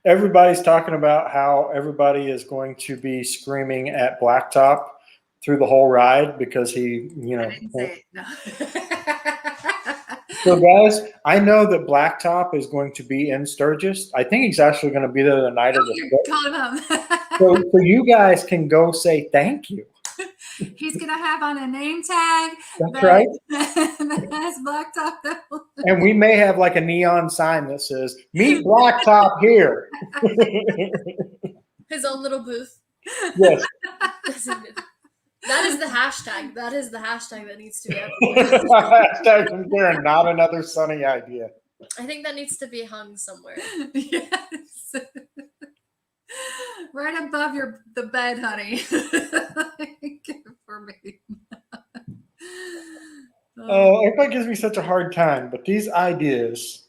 everybody's talking about how everybody is going to be screaming at Blacktop through the whole ride because he, I didn't say it. No. So guys, I know that Blacktop is going to be in Sturgis. I think he's actually going to be there the night of the You're show. calling him. So you guys can go say thank you. He's gonna have on a name tag. That's right. That has Blacktop. And we may have like a neon sign that says "Meet Blacktop here." His own little booth. Yes. That is the hashtag. That is the hashtag that needs to be everywhere. Hashtag from there, not another sunny idea. I think that needs to be hung somewhere. Yes. Right above the bed, honey. For me. Oh, everybody gives me such a hard time, but these ideas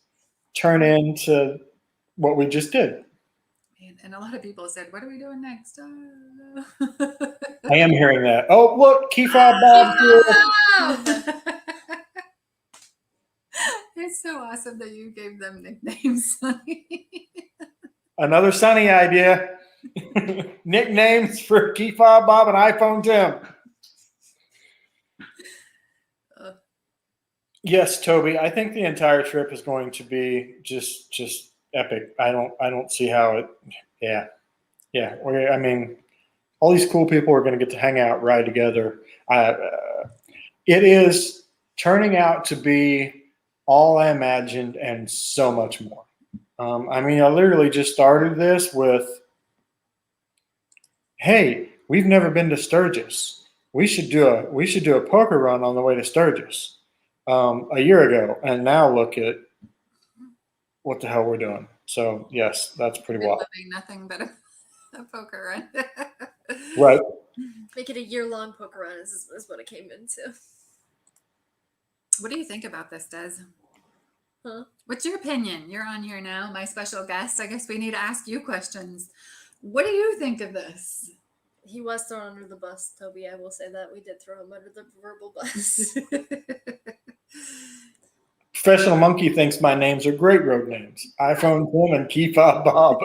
turn into what we just did. And a lot of people said, "What are we doing next?" I am hearing that. Oh, look, Kickoff Bob here. It's so awesome that you gave them nicknames. Another sunny idea. Nicknames for Kickoff Bob and iPhone Tim. Yes, Toby. I think the entire trip is going to be just epic. I don't see how it. Yeah. I mean, all these cool people are going to get to hang out, ride together. It is turning out to be all I imagined and so much more. I mean, I literally just started this with, "Hey, we've never been to Sturgis. We should do a poker run on the way to Sturgis." A year ago, and now look at what the hell we're doing. So yes, that's pretty wild. Nothing but a poker run. Right. Make it a year-long poker run is what it came into. What do you think about this, Des? Huh? What's your opinion? You're on here now, my special guest. I guess we need to ask you questions. What do you think of this? He was thrown under the bus, Toby. I will say that. We did throw him under the verbal bus. Professional Monkey thinks my names are great road names. iPhone Tim and Kickoff Bob.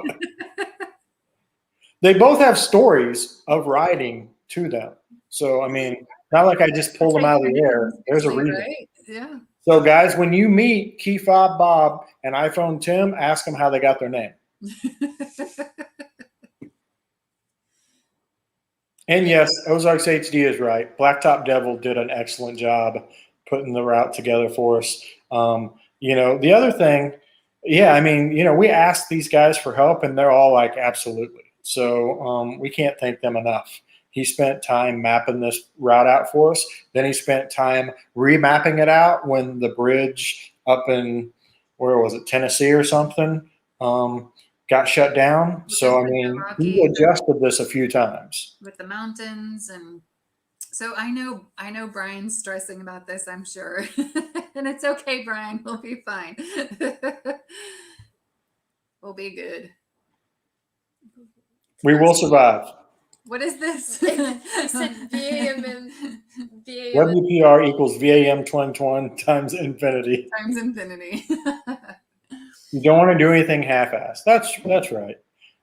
They both have stories of riding to them. So, I mean, not like I just pulled them out of the air. There's a reason. Right? Yeah. So, guys, when you meet Kickoff Bob and iPhone Tim, ask them how they got their name. And yes, Ozarks HD is right. Blacktop Devil did an excellent job putting the route together for us. The other thing, I mean, we asked these guys for help and they're all like, absolutely. So we can't thank them enough. He spent time mapping this route out for us. Then he spent time remapping it out when the bridge up in, where was it, Tennessee or something, got shut down. So, I mean, he adjusted this a few times. With the mountains. And so I know Brian's stressing about this, I'm sure. And it's okay, Brian. We'll be fine. We'll be good. We will survive. What is this? He said VAM. WPR equals VAM 2020 times infinity. Times infinity. You don't want to do anything half-assed. That's right.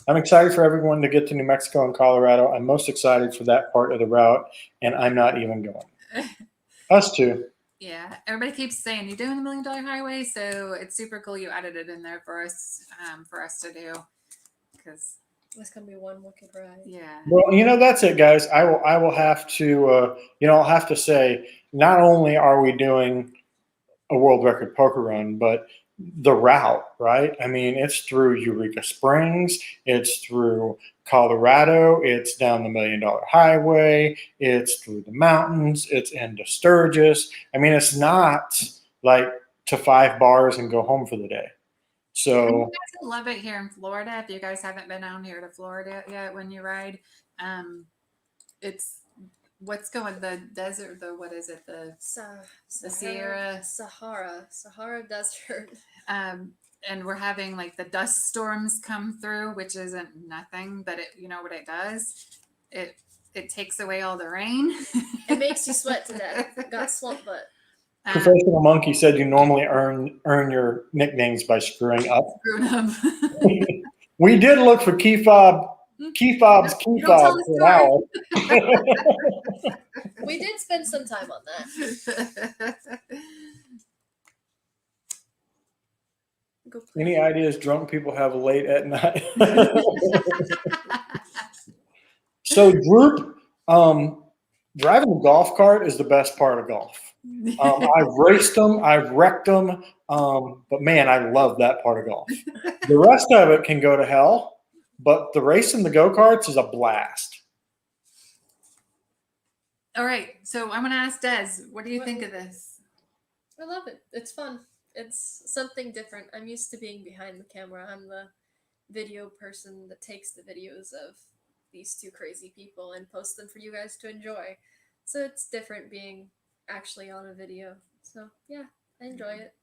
I'm excited for everyone to get to New Mexico and Colorado. I'm most excited for that part of the route, and I'm not even going. Us too. Yeah, everybody keeps saying you're doing the $1 Million Highway, so it's super cool you added it in there for us to do, because it's gonna be one wicked ride. Yeah. Well, that's it, guys. I will have to, I'll have to say, not only are we doing a world record poker run, but the route, right? I mean, it's through Eureka Springs, it's through Colorado, it's down the $1 Million Highway, it's through the mountains, it's into Sturgis. I mean, it's not like to 5 bars and go home for the day. So you guys will love it here in Florida. If you guys haven't been down here to Florida yet when you ride, it's what's going the desert, the what is it, the Sahara Desert. and we're having like the dust storms come through, which isn't nothing, but it, you know what it does, it takes away all the rain. It makes you sweat to death. Got swamp butt. Professional Monkey said you normally earn your nicknames by screwing up. Screwed up. We did look for key fobs for an hour. We did spend some time on that. Any ideas drunk people have late at night? So Droop, driving a golf cart is the best part of golf. I've raced them, I've wrecked them, but man, I love that part of golf. The rest of it can go to hell, but the racing the go-karts is a blast. All right, so I'm going to ask Des, what do you think of this? I love it. It's fun. It's something different. I'm used to being behind the camera. I'm the video person that takes the videos of these two crazy people and posts them for you guys to enjoy. So it's different being actually on a video. So yeah, I enjoy it.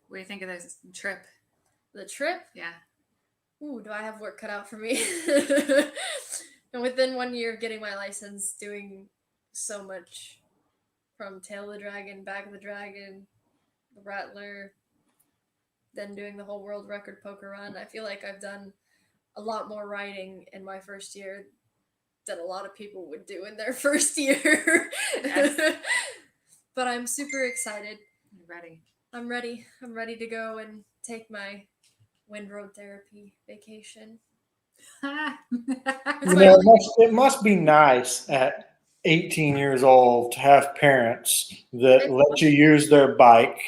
What do you think of this trip? The trip? Yeah. Ooh, do I have work cut out for me? And within 1 year of getting my license, doing so much from Tail of the Dragon, Back of the Dragon, the Rattler, then doing the whole world record poker run, I feel like I've done a lot more riding in my first year than a lot of people would do in their first year. Yes. But I'm super excited. You ready? I'm ready. I'm ready to go and take my wind road therapy vacation. It must be nice at 18 years old to have parents that let you use their bike,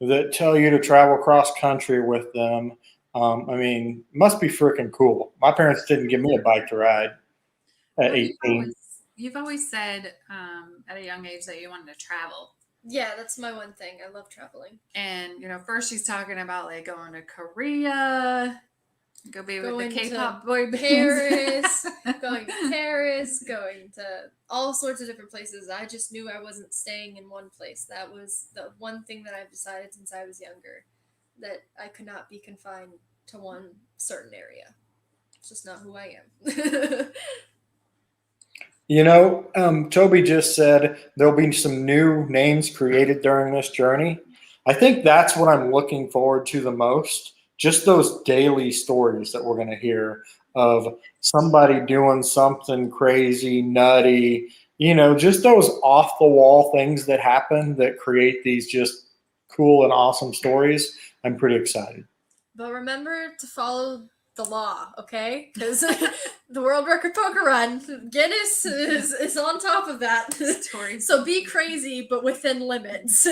that tell you to travel cross country with them. I mean, it must be freaking cool. My parents didn't give me a bike to ride at 18. You've always said at a young age that you wanted to travel. Yeah, that's my one thing. I love traveling. And, you know, first she's talking about like going to Korea, go be with the K-pop boy bands. Paris, going to Paris, going to all sorts of different places. I just knew I wasn't staying in one place. That was the one thing that I've decided since I was younger, that I could not be confined to one certain area. It's just not who I am. You know, Toby just said there'll be some new names created during this journey. I think that's what I'm looking forward to the most. Just those daily stories that we're going to hear of somebody doing something crazy, nutty, you know, just those off the wall things that happen that create these just cool and awesome stories. I'm pretty excited. But remember to follow the law, okay? Because the world record poker run, Guinness is on top of that. So be crazy, but within limits.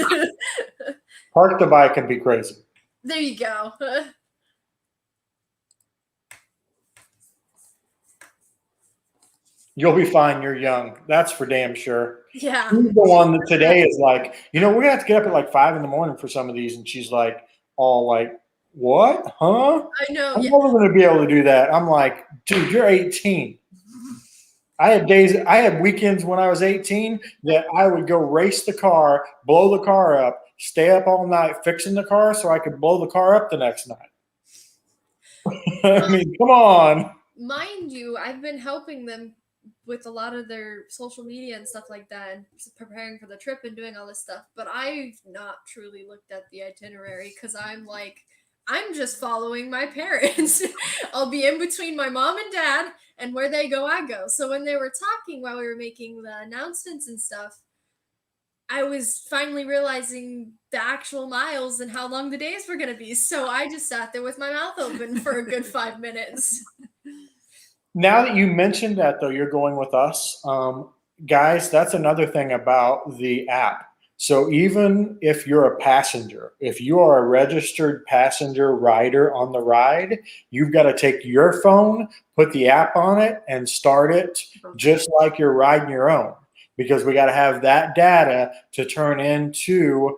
Park the bike and be crazy. There you go. You'll be fine. You're young. That's for damn sure. Yeah. She's the one that today is like, you know, we're going to have to get up at like 5 a.m. for some of these. And she's like, all like, what? Huh? I know. I'm never going to be able to do that. I'm like, dude, you're 18. I had weekends when I was 18 that I would go race the car, blow the car up, stay up all night fixing the car so I could blow the car up the next night. I mean, come on. Mind you, I've been helping them with a lot of their social media and stuff like that, and preparing for the trip and doing all this stuff. But I've not truly looked at the itinerary because I'm just following my parents. I'll be in between my mom and dad, and where they go, I go. So when they were talking while we were making the announcements and stuff, I was finally realizing the actual miles and how long the days were going to be. So I just sat there with my mouth open for a good 5 minutes. Now that you mentioned that, though, you're going with us. Guys, that's another thing about the app. So even if you're a passenger, if you are a registered passenger rider on the ride, you've got to take your phone, put the app on it, and start it just like you're riding your own. Because we got to have that data to turn into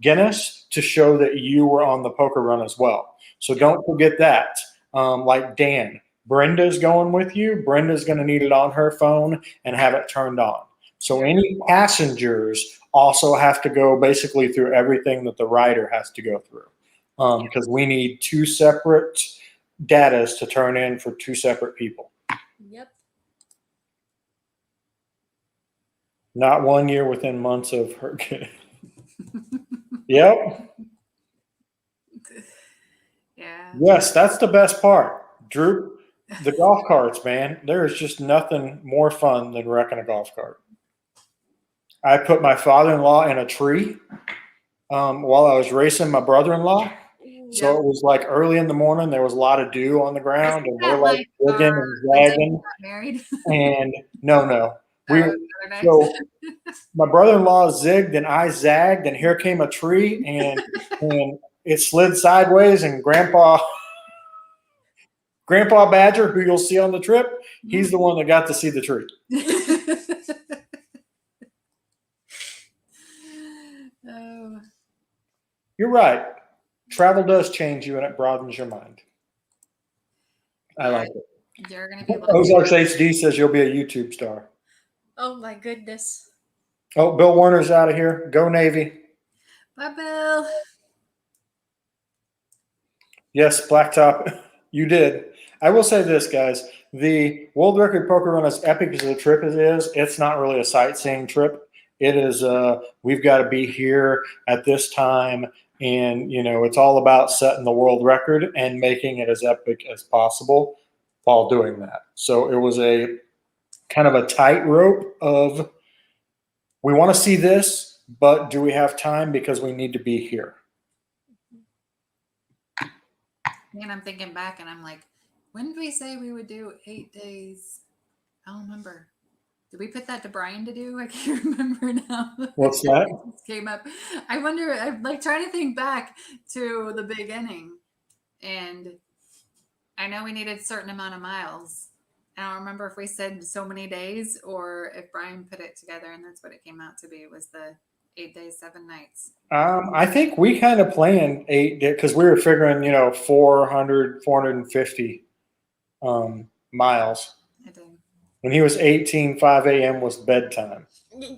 Guinness to show that you were on the poker run as well. So don't forget that. Like Dan, Brenda's going with you, Brenda's going to need it on her phone and have it turned on. So any passengers also have to go basically through everything that the rider has to go through, because we need 2 separate datas to turn in for 2 separate people. Yep. Not 1 year within months of her. Yep. Yeah. Yes, that's the best part, Drew. The golf carts, man. There is just nothing more fun than wrecking a golf cart. I put my father-in-law in a tree while I was racing my brother-in-law. So it was like early in the morning. There was a lot of dew on the ground, and we're like digging and zagging. Married. And no, so my brother-in-law zigged and I zagged, and here came a tree, and it slid sideways, and Grandpa Badger, who you'll see on the trip, he's the one that got to see the tree. Oh. You're right. Travel does change you, and it broadens your mind. I like it. You're gonna be Ozarks HD says you'll be a YouTube star. Oh my goodness. Oh, Bill Warner's out of here. Go Navy. Bye, Bill. Yes, Blacktop. You did. I will say this, guys. The World Record Poker Run, as epic as the trip is, it's not really a sightseeing trip. It is, we've got to be here at this time. And, it's all about setting the world record and making it as epic as possible while doing that. So it was a kind of a tightrope of, we want to see this, but do we have time because we need to be here? And I'm thinking back and I'm like, when did we say we would do 8 days? I don't remember. Did we put that to Brian to do? I can't remember now. What's that? It came up. I wonder, I'm like trying to think back to the beginning. And I know we needed a certain amount of miles. I don't remember if we said so many days or if Brian put it together and that's what it came out to be. It was the 8 days, 7 nights. I think we kind of planned 8 days because we were figuring, 450 miles. I did. When he was 18, 5 a.m. was bedtime.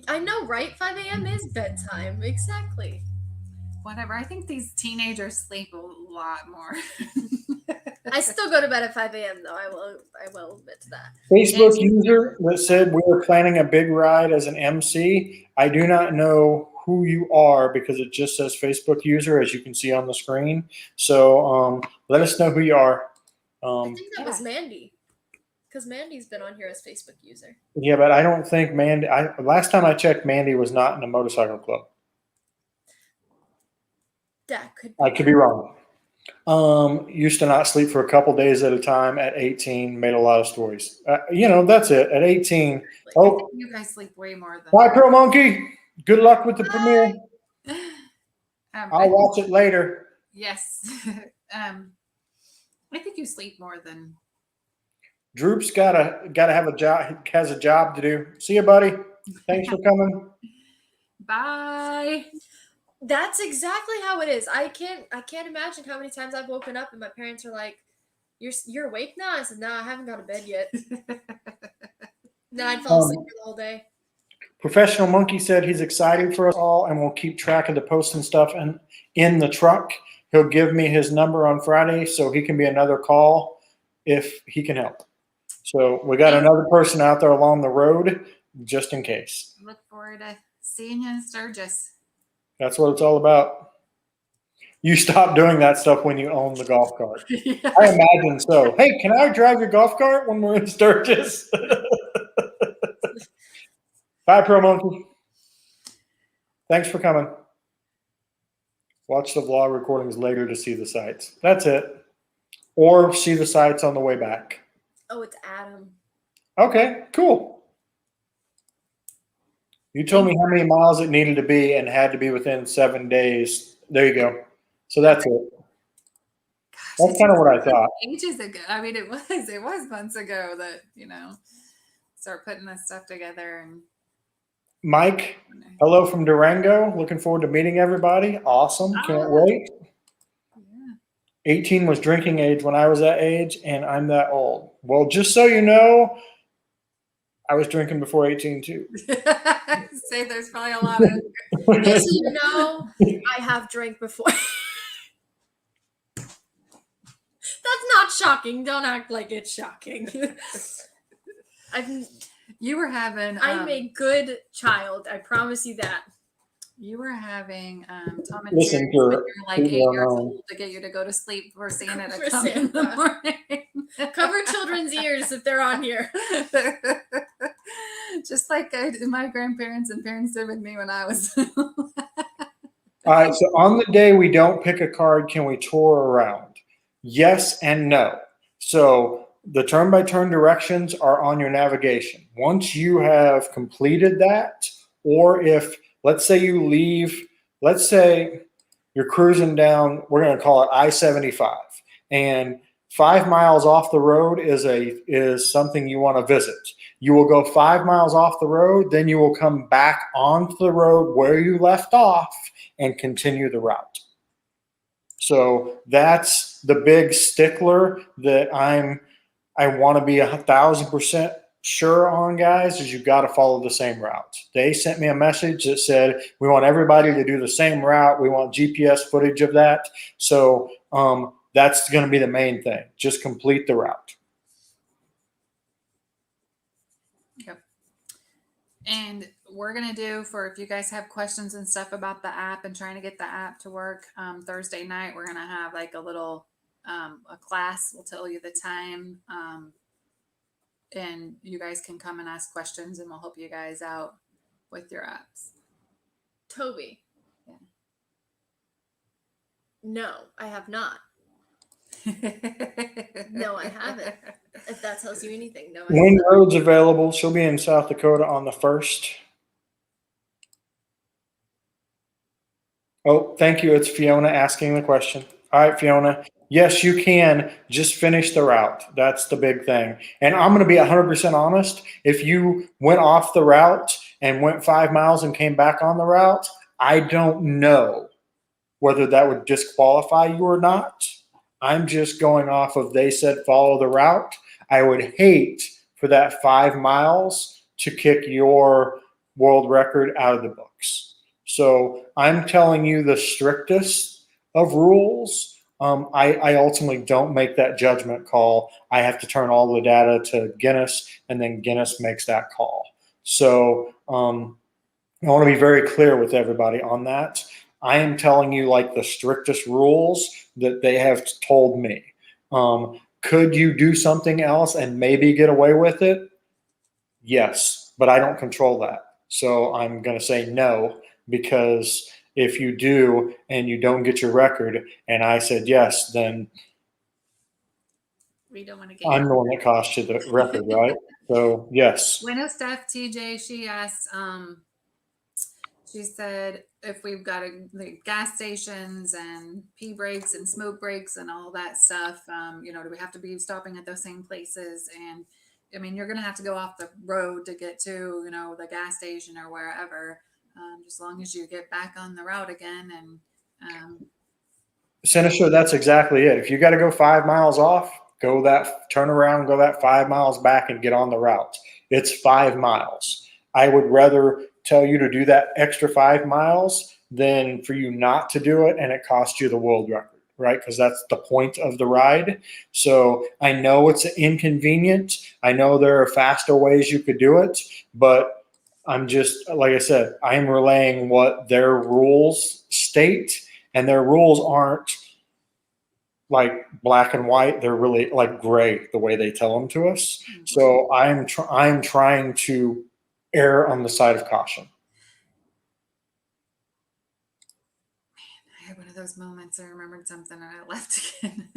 I know, right? 5 a.m. is bedtime. Exactly. Whatever. I think these teenagers sleep a lot more. I still go to bed at 5 a.m. though. I will admit to that. Facebook user that said we were planning a big ride as an MC. I do not know who you are because it just says Facebook user, as you can see on the screen. So let us know who you are. I think that was Mandy. Because Mandy's been on here as Facebook user. Yeah, but I don't think Mandy. Last time I checked, Mandy was not in a motorcycle club. That could. I could be wrong. Used to not sleep for a couple days at a time. At 18, made a lot of stories. That's it. At 18. Oh, you guys sleep way more than. Bye, Pro Monkey. Good luck with the premiere. I'll watch it later. Yes. I think you sleep more than. Droop's gotta have a job. Has a job to do. See you, buddy. Thanks for coming. Bye. That's exactly how it is. I can't imagine how many times I've woken up and my parents are like, "You're awake now?" I said, "No, I haven't gone to bed yet." Then I'd fall asleep for the whole day. Professional Monkey said he's excited for us all and we'll keep track of the posts and stuff and in the truck. He'll give me his number on Friday so he can be another call if he can help. So we got another person out there along the road just in case. Look forward to seeing you in Sturgis. That's what it's all about. You stop doing that stuff when you own the golf cart. Yeah. I imagine so. Hey, can I drive your golf cart when we're in Sturgis? Bye, Pro Monkey. Thanks for coming. Watch the vlog recordings later to see the sights. That's it. Or see the sights on the way back. Oh, it's Adam. Okay, cool. You told me how many miles it needed to be and had to be within 7 days. There you go. So that's it. Gosh, That's kind of what I thought. Ages ago. I mean, it was months ago that, start putting this stuff together. And Mike, hello from Durango. Looking forward to meeting everybody. Awesome. Can't wait. Yeah. 18 was drinking age when I was that age, and I'm that old. Well, just so you know, I was drinking before 18 too. Say there's probably a lot of. Just so you know, I have drank before. That's not shocking. Don't act like it's shocking. You were having. I'm a good child. I promise you that. You were having Tom and Listen, Jerry when you were like 8 people years don't know. old to get you to go to sleep for Santa to For come in the Santa. morning. Cover children's ears if they're on here. Just like my grandparents and parents did with me when I was. All right, so on the day we don't pick a card, can we tour around? Yes and no. So the turn-by-turn directions are on your navigation. Once you have completed that, or if, let's say you leave, let's say you're cruising down, we're going to call it I-75, and 5 miles off the road is something you want to visit. You will go 5 miles off the road, then you will come back onto the road where you left off and continue the route. So that's the big stickler that I want to be 1,000% sure on, guys, is you've got to follow the same route. They sent me a message that said, we want everybody to do the same route. We want GPS footage of that. So that's going to be the main thing. Just complete the route. Yep. And we're going to do, for if you guys have questions and stuff about the app and trying to get the app to work, Thursday night, we're going to have like a little a class. We'll tell you the time. And you guys can come and ask questions and we'll help you guys out with your apps. Toby. Yeah. No, I have not. No, I haven't. If that tells you anything, no. When Road's available, she'll be in South Dakota on the 1st. Oh, thank you. It's Fiona asking the question. All right, Fiona. Yes, you can. Just finish the route. That's the big thing. And I'm going to be 100% honest. If you went off the route and went 5 miles and came back on the route, I don't know whether that would disqualify you or not. I'm just going off of they said follow the route. I would hate for that 5 miles to kick your world record out of the books. So I'm telling you the strictest of rules. I ultimately don't make that judgment call. I have to turn all the data to Guinness, and then Guinness makes that call. So I want to be very clear with everybody on that. I am telling you like the strictest rules that they have told me. Could you do something else and maybe get away with it? Yes, but I don't control that. So I'm going to say no, because if you do and you don't get your record and I said yes, then We don't want to get I'm the one that cost you the record, right? So yes. Bueno, Steph TJ, she asked, she said if we've got like gas stations and pee breaks and smoke breaks and all that stuff, do we have to be stopping at those same places? And I mean, you're going to have to go off the road to get to, the gas station or wherever, as long as you get back on the route again. And Senator, that's exactly it. If you got to go 5 miles off, turn around, go that 5 miles back and get on the route. It's 5 miles. I would rather tell you to do that extra 5 miles than for you not to do it and it costs you the world record, right? Because that's the point of the ride. So I know it's inconvenient. I know there are faster ways you could do it, but I'm just, like I said, I'm relaying what their rules state, and their rules aren't like black and white. They're really like gray the way they tell them to us. So I'm trying to err on the side of caution. I had one of those moments. I remembered something and I left again.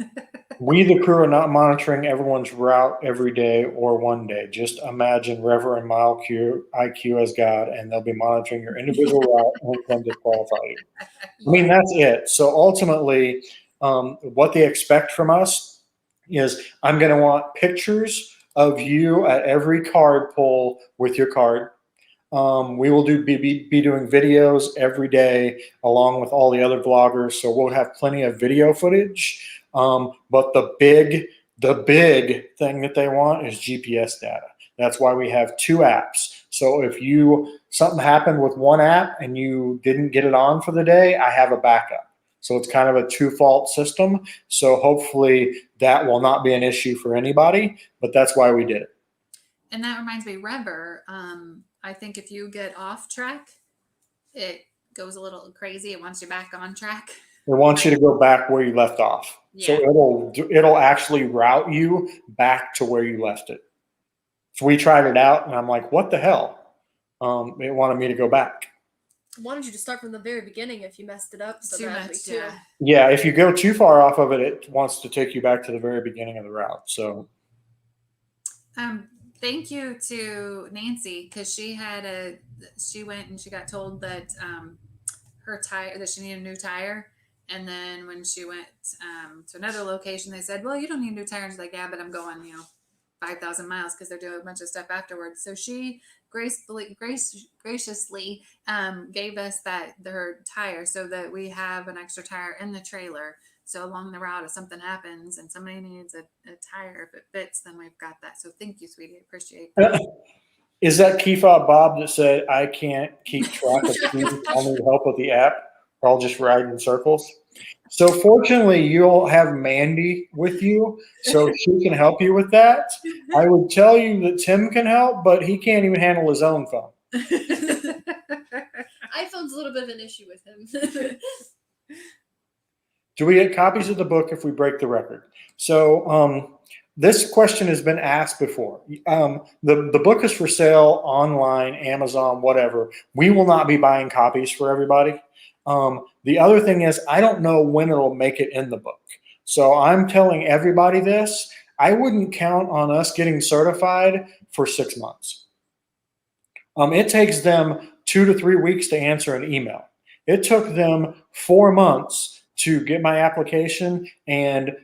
We, the crew, are not monitoring everyone's route every day or one day. Just imagine Rever and Mile IQ as God, and they'll be monitoring your individual route and can disqualify you. I mean, that's it. So ultimately, what they expect from us is I'm going to want pictures of you at every card pull with your card. We will be doing videos every day along with all the other vloggers. So we'll have plenty of video footage. But the The big thing that they want is GPS data. That's why we have 2 apps. So if something happened with one app and you didn't get it on for the day, I have a backup. So it's kind of a 2-fault system. So hopefully that will not be an issue for anybody, but that's why we did it. And that reminds me, Rever, I think if you get off track, it goes a little crazy. It wants you back on track. It wants you to go back where you left off. Yeah. So it'll actually route you back to where you left it. So we tried it out and I'm like, what the hell? It wanted me to go back. I wanted you to start from the very beginning if you messed it up so Too badly much, too. yeah. Yeah, if you go too far off of it, it wants to take you back to the very beginning of the route. So thank you to Nancy, because she went and she got told that her tire, that she needed a new tire. And then when she went to another location, they said, well, you don't need a new tire. And she's like, yeah, but I'm going, 5,000 miles, because they're doing a bunch of stuff afterwards. So she graciously gave us her tire, so that we have an extra tire in the trailer. So along the route, if something happens and somebody needs a tire, if it fits, then we've got that. So thank you, sweetie. I appreciate that. is that key fob Bob that said, I can't keep track of students, I need help with the app, or I'll just ride in circles? So fortunately, you'll have Mandy with you, so she can help you with that. I would tell you that Tim can help, but he can't even handle his own phone. iPhone's a little bit of an issue with him. Do we get copies of the book if we break the record? So this question has been asked before. The book is for sale online, Amazon, whatever. We will not be buying copies for everybody. The other thing is, I don't know when it'll make it in the book. So I'm telling everybody this. I wouldn't count on us getting certified for 6 months. It takes them 2 to 3 weeks to answer an email. It took them 4 months to get my application and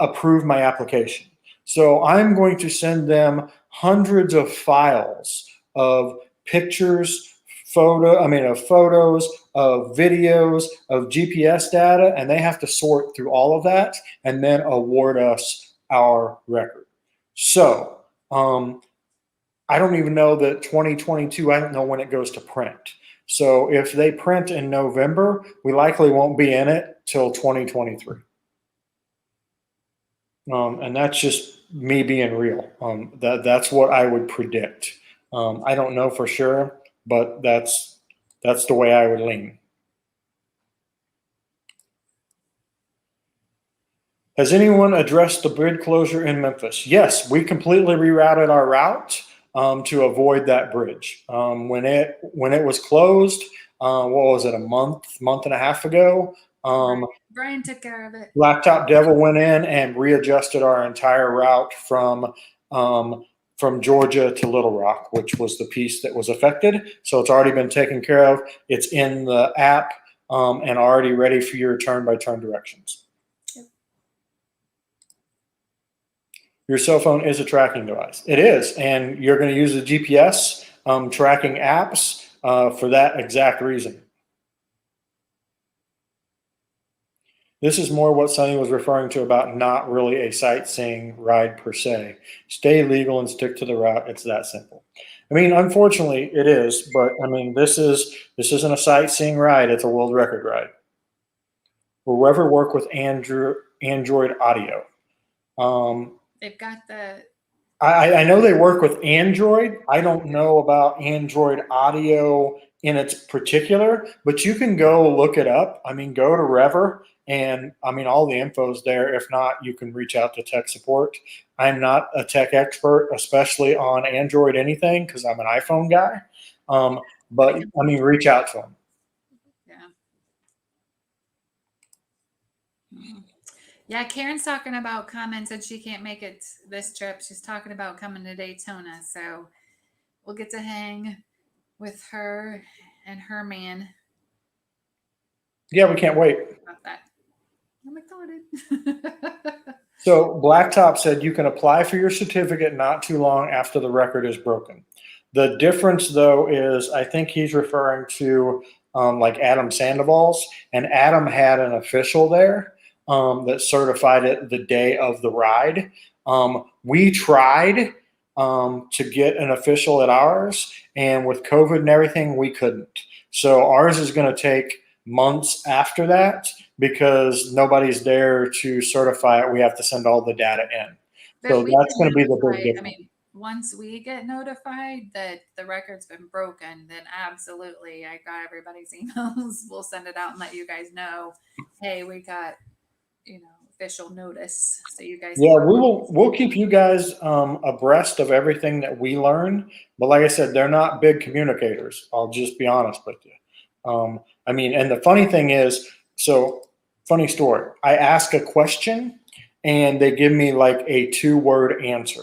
approve my application. So I'm going to send them hundreds of files of pictures, of photos, of videos, of GPS data, and they have to sort through all of that and then award us our record. So I don't even know that 2022, I don't know when it goes to print. So if they print in November, we likely won't be in it till 2023. And that's just me being real. That's what I would predict. I don't know for sure, but that's the way I would lean. Has anyone addressed the bridge closure in Memphis? Yes, we completely rerouted our route to avoid that bridge. When it was closed, what was it, a month and a half ago? Brian took care of it. Blacktop Devil went in and readjusted our entire route from Georgia to Little Rock, which was the piece that was affected. So it's already been taken care of. It's in the app and already ready for your turn-by-turn directions. Yep. Your cell phone is a tracking device. It is, and you're going to use the GPS tracking apps for that exact reason. This is more what Sonny was referring to about not really a sightseeing ride per se. Stay legal and stick to the route. It's that simple. I mean, unfortunately, it is, but I mean, this isn't a sightseeing ride. It's a world record ride. Will Rever work with Android Audio? They've got the. I know they work with Android. I don't know about Android Audio in its particular, but you can go look it up. I mean, go to Rever. And I mean, all the info's there. If not, you can reach out to tech support. I'm not a tech expert, especially on Android anything, because I'm an iPhone guy. But I mean, reach out to them. Yeah. Yeah, Karen's talking about comments that she can't make it this trip. She's talking about coming to Daytona. So we'll get to hang with her and her man. Yeah, we can't wait. About that. I'm excited. So Blacktop said you can apply for your certificate not too long after the record is broken. The difference, though, is I think he's referring to like Adam Sandoval's, and Adam had an official there that certified it the day of the ride. We tried to get an official at ours, and with COVID and everything, we couldn't. So ours is going to take months after that because nobody's there to certify it. We have to send all the data in. But So we that's get going to be the notified- big difference. I mean, once we get notified that the record's been broken, then absolutely, I got everybody's emails. We'll send it out and let you guys know, hey, we got, official notice. So you guys. Yeah, we'll keep you guys abreast of everything that we learn. But like I said, they're not big communicators. I'll just be honest with you. I mean, and the funny thing is, so funny story. I ask a question and they give me like a 2-word answer.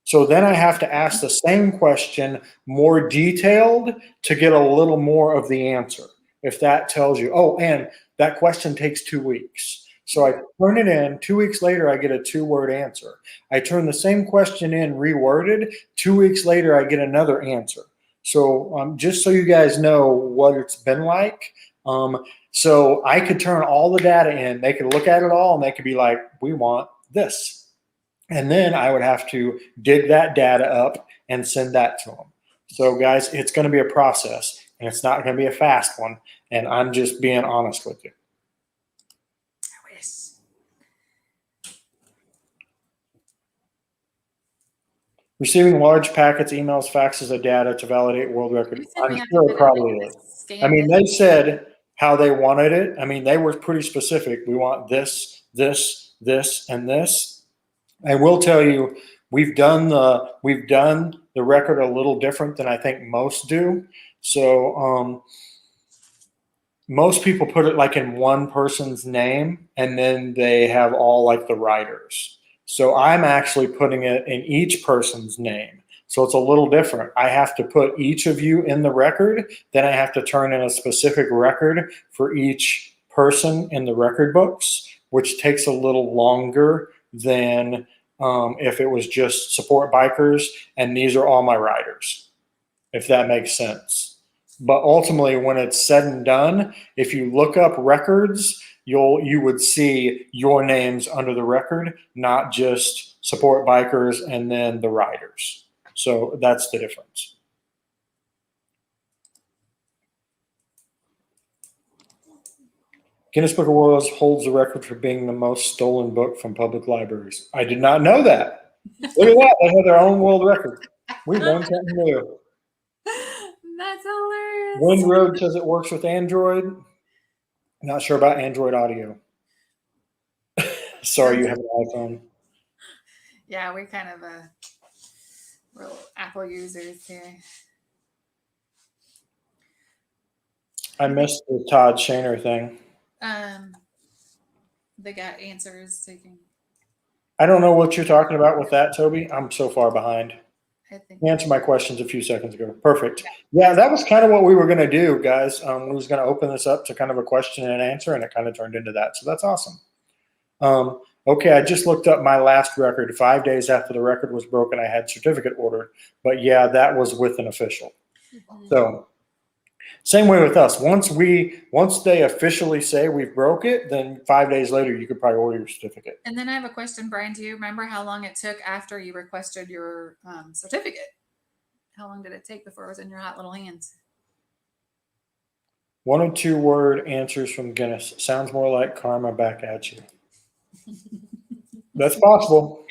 So then I have to ask the same question more detailed to get a little more of the answer. If that tells you, oh, and that question takes 2 weeks. So I turn it in. 2 weeks later, I get a 2-word answer. I turn the same question in reworded. 2 weeks later, I get another answer. So just so you guys know what it's been like. So I could turn all the data in. They could look at it all and they could be like, we want this. And then I would have to dig that data up and send that to them. So guys, it's going to be a process and it's not going to be a fast one. And I'm just being honest with you. Receiving large packets, emails, faxes of data to validate world record. I'm sure it probably is. I mean, they said how they wanted it. I mean, they were pretty specific. We want this, this, this, and this. I will tell you, we've done the record a little different than I think most do. So most people put it like in one person's name, and then they have all like the writers. So I'm actually putting it in each person's name. So it's a little different. I have to put each of you in the record. Then I have to turn in a specific record for each person in the record books, which takes a little longer than if it was just support bikers. And these are all my riders, if that makes sense. But ultimately, when it's said and done, if you look up records, you would see your names under the record, not just support bikers and then the riders. So that's the difference. Guinness Book of World Records holds the record for being the most stolen book from public libraries. I did not know that. Look at that. They have their own world record. We learned something new. That's hilarious. Wind Road says it works with Android. Not sure about Android Audio. Sorry, you have an iPhone. Yeah, we're kind of real Apple users here. I missed the Todd Shaner thing. They got answers taking. I don't know what you're talking about with that, Toby. I'm so far behind. I think. You answered my questions a few seconds ago. Perfect. Yeah, that was kind of what we were going to do, guys. We was going to open this up to kind of a question and answer, and it kind of turned into that. So that's awesome. Okay, I just looked up my last record. 5 days after the record was broken, I had certificate ordered. But yeah, that was with an official. Mm-hmm. So same way with us. Once they officially say we've broke it, then 5 days later you could probably order your certificate. And then I have a question, Brian. Do you remember how long it took after you requested your certificate? How long did it take before it was in your hot little hands? 1 or 2 word answers from Guinness. Sounds more like karma back at you. That's possible.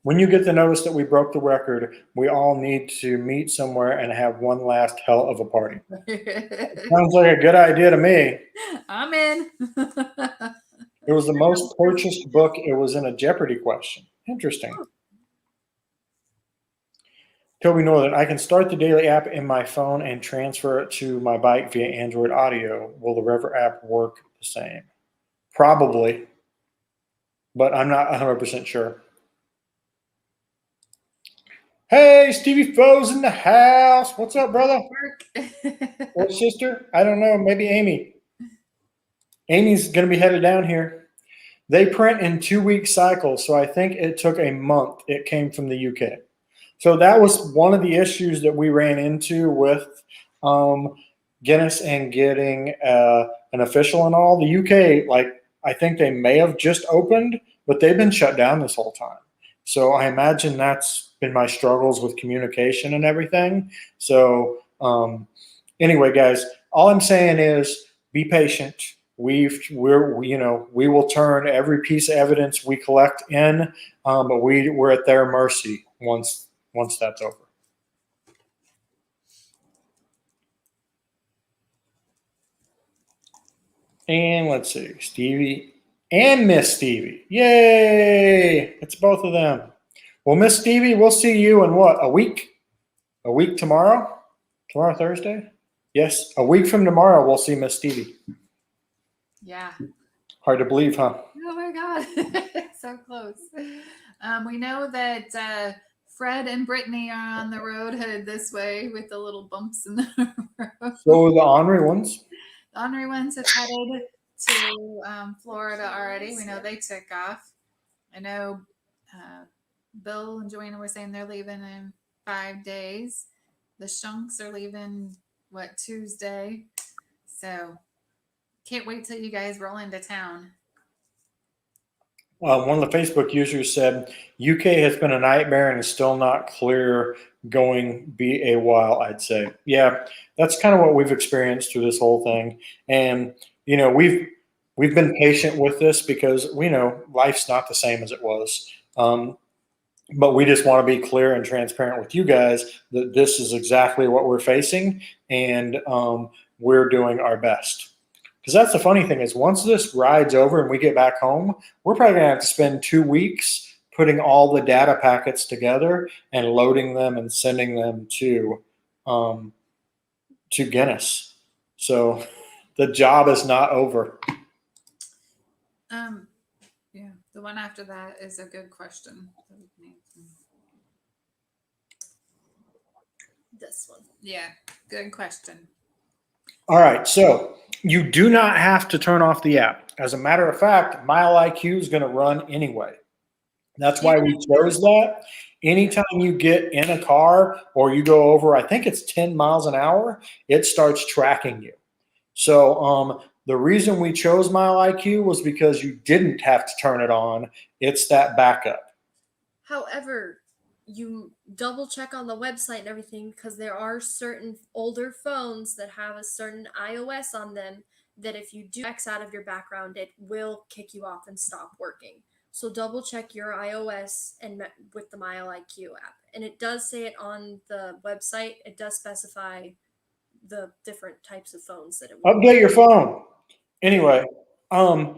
When you get the notice that we broke the record, we all need to meet somewhere and have one last hell of a party. Sounds like a good idea to me. I'm in. It was the most purchased book. It was in a Jeopardy question. Interesting. Toby Northern, I can start the daily app in my phone and transfer it to my bike via Android Audio. Will the Rever app work the same? Probably, but I'm not 100% sure. Hey, Stevie Foe's in the house. What's up, brother? Or sister? I don't know. Maybe Amy. Amy's going to be headed down here. They print in 2-week cycles, so I think it took a month. It came from the UK. So that was one of the issues that we ran into with Guinness and getting an official and all. The UK, like, I think they may have just opened, but they've been shut down this whole time. So I imagine that's been my struggles with communication and everything. So anyway, guys, all I'm saying is be patient. We will turn every piece of evidence we collect in, but we're at their mercy once that's over. And let's see, Stevie and Miss Stevie. Yay! It's both of them. Well, Miss Stevie, we'll see you in what, a week? A week tomorrow? Tomorrow, Thursday? Yes, a week from tomorrow, we'll see Miss Stevie. Yeah. Hard to believe, huh? Oh my God. So close. We know that Fred and Brittany are on the road headed this way with the little bumps in the road. So the ornery ones. The ornery ones have headed to Florida already. We know they took off. I know Bill and Joanna were saying they're leaving in 5 days. The Shunks are leaving, Tuesday? So can't wait till you guys roll into town. One of the Facebook users said, UK has been a nightmare and is still not clear going be a while, I'd say. Yeah, that's kind of what we've experienced through this whole thing. And, we've been patient with this because we know life's not the same as it was. But we just want to be clear and transparent with you guys that this is exactly what we're facing, and we're doing our best. Because that's the funny thing is once this ride's over and we get back home, we're probably going to have to spend 2 weeks putting all the data packets together and loading them and sending them to Guinness. So the job is not over. Yeah, the one after that is a good question. This one. Yeah, good question. All right, so you do not have to turn off the app. As a matter of fact, Mile IQ is going to run anyway. That's why we chose that. Anytime you get in a car or you go over, I think it's 10 miles an hour, it starts tracking you. So the reason we chose Mile IQ was because you didn't have to turn it on. It's that backup. However, you double check on the website and everything because there are certain older phones that have a certain iOS on them that if you do X out of your background, it will kick you off and stop working. So double check your iOS and with the Mile IQ app. And it does say it on the website. It does specify the different types of phones that it will. Update your phone. Anyway, and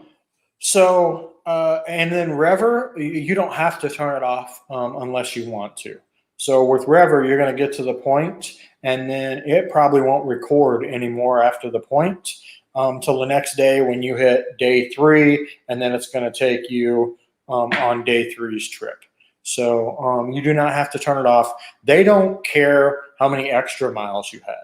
then Rever, you don't have to turn it off unless you want to. So with Rever, you're going to get to the point, and then it probably won't record anymore after the point till the next day when you hit day 3, and then it's going to take you on day 3's trip. So you do not have to turn it off. They don't care how many extra miles you had.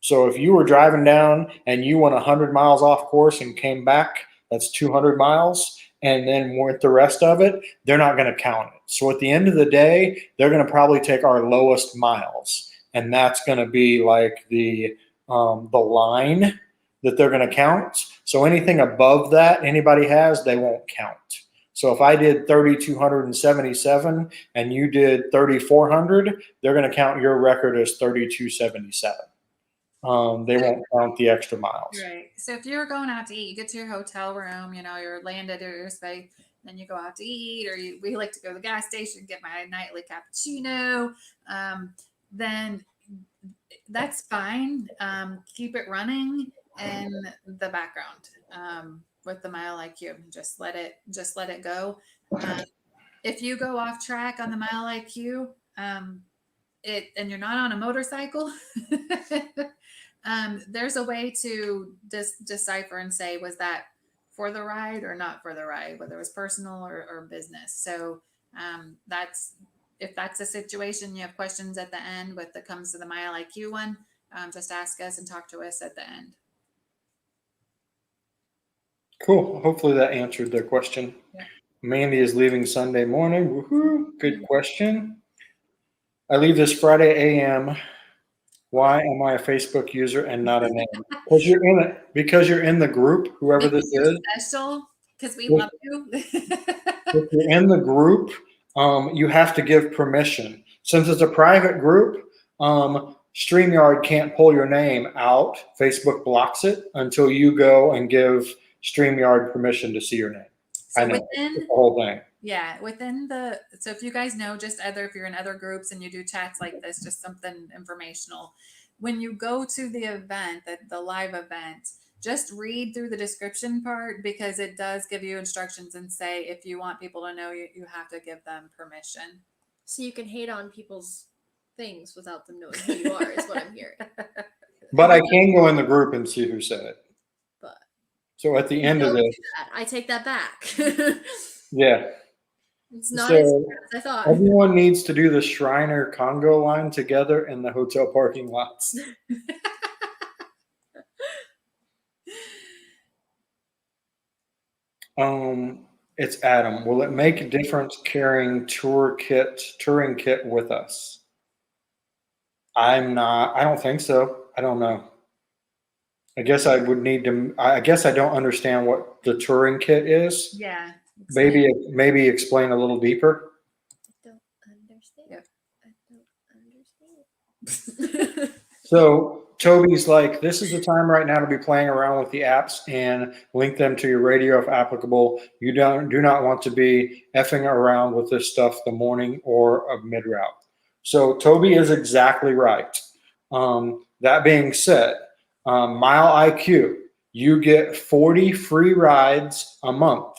So if you were driving down and you went 100 miles off course and came back, that's 200 miles. And then with the rest of it, they're not going to count it. So at the end of the day, they're going to probably take our lowest miles. And that's going to be like the line that they're going to count. So anything above that anybody has, they won't count. So if I did 3,277 and you did 3,400, they're going to count your record as 3,277. They won't count the extra miles. Right. So if you're going out to eat, you get to your hotel room, you're landed or your space, then you go out to eat, or we like to go to the gas station, get my nightly cappuccino. Then that's fine. Keep it running in the background with the Mile IQ. Just let it go. If you go off track on the Mile IQ, and you're not on a motorcycle, there's a way to decipher and say, was that for the ride or not for the ride, whether it was personal or business. So if that's a situation, you have questions at the end when it comes to the Mile IQ one, just ask us and talk to us at the end. Cool. Hopefully that answered their question. Yeah. Mandy is leaving Sunday morning. Woohoo! Good question. I leave this Friday a.m. Why am I a Facebook user and not a name? Because you're in it. Because you're in the group, whoever this is. Special, because we love you. If you're in the group, you have to give permission. Since it's a private group, StreamYard can't pull your name out. Facebook blocks it until you go and give StreamYard permission to see your name. So I know within the whole thing. Yeah, so if you guys know, just either if you're in other groups and you do chats like this, just something informational. When you go to the event, the live event, just read through the description part because it does give you instructions and say if you want people to know you have to give them permission. So you can hate on people's things without them knowing who you are, is what I'm hearing. But I can go in the group and see who said it. But so at the end of don't this, do that. I take that back. yeah. It's not So as bad as I thought. everyone needs to do the Shriner Congo line together in the hotel parking lots. It's Adam. Will it make a difference carrying touring kit with us? I don't think so. I don't know. I guess I would need to, I guess I don't understand what the touring kit is. Yeah. Maybe explain a little deeper. I don't understand. Yep. I don't understand. So Toby's like, this is the time right now to be playing around with the apps and link them to your radio if applicable. You do not want to be effing around with this stuff the morning or of mid route. So Toby is exactly right. That being said, Mile IQ, you get 40 free rides a month.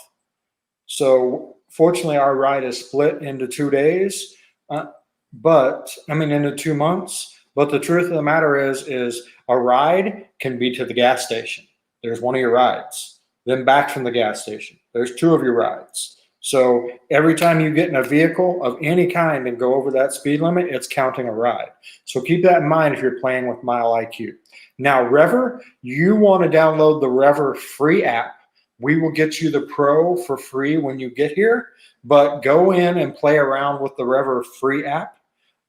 So fortunately, our ride is split into 2 days, into 2 months. But the truth of the matter is a ride can be to the gas station. There's one of your rides. Then back from the gas station. There's 2 of your rides. So every time you get in a vehicle of any kind and go over that speed limit, it's counting a ride. So keep that in mind if you're playing with Mile IQ. Now, Rever, you want to download the Rever free app. We will get you the Pro for free when you get here, but go in and play around with the Rever free app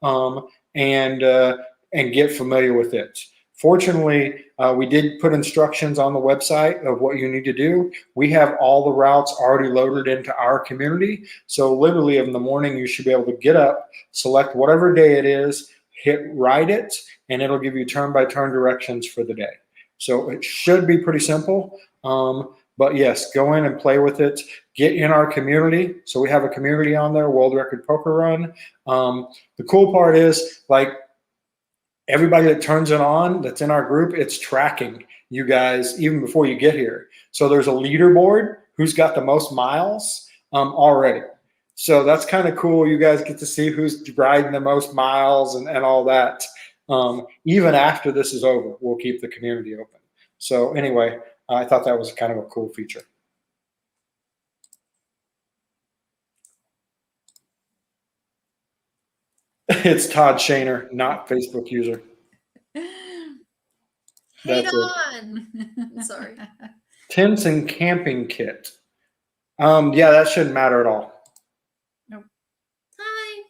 and get familiar with it. Fortunately, we did put instructions on the website of what you need to do. We have all the routes already loaded into our community. So literally in the morning, you should be able to get up, select whatever day it is, hit ride it, and it'll give you turn-by-turn directions for the day. So it should be pretty simple. But yes, go in and play with it. Get in our community. So we have a community on there, World Record Poker Run. The cool part is, like, everybody that turns it on that's in our group, it's tracking you guys even before you get here. So there's a leaderboard who's got the most miles already. So that's kind of cool. You guys get to see who's riding the most miles and all that. Even after this is over, we'll keep the community open. So anyway, I thought that was kind of a cool feature. It's Todd Shaner, not Facebook user. Hate on. I'm sorry. Tents and camping kit. Yeah, that shouldn't matter at all. Nope. Hi.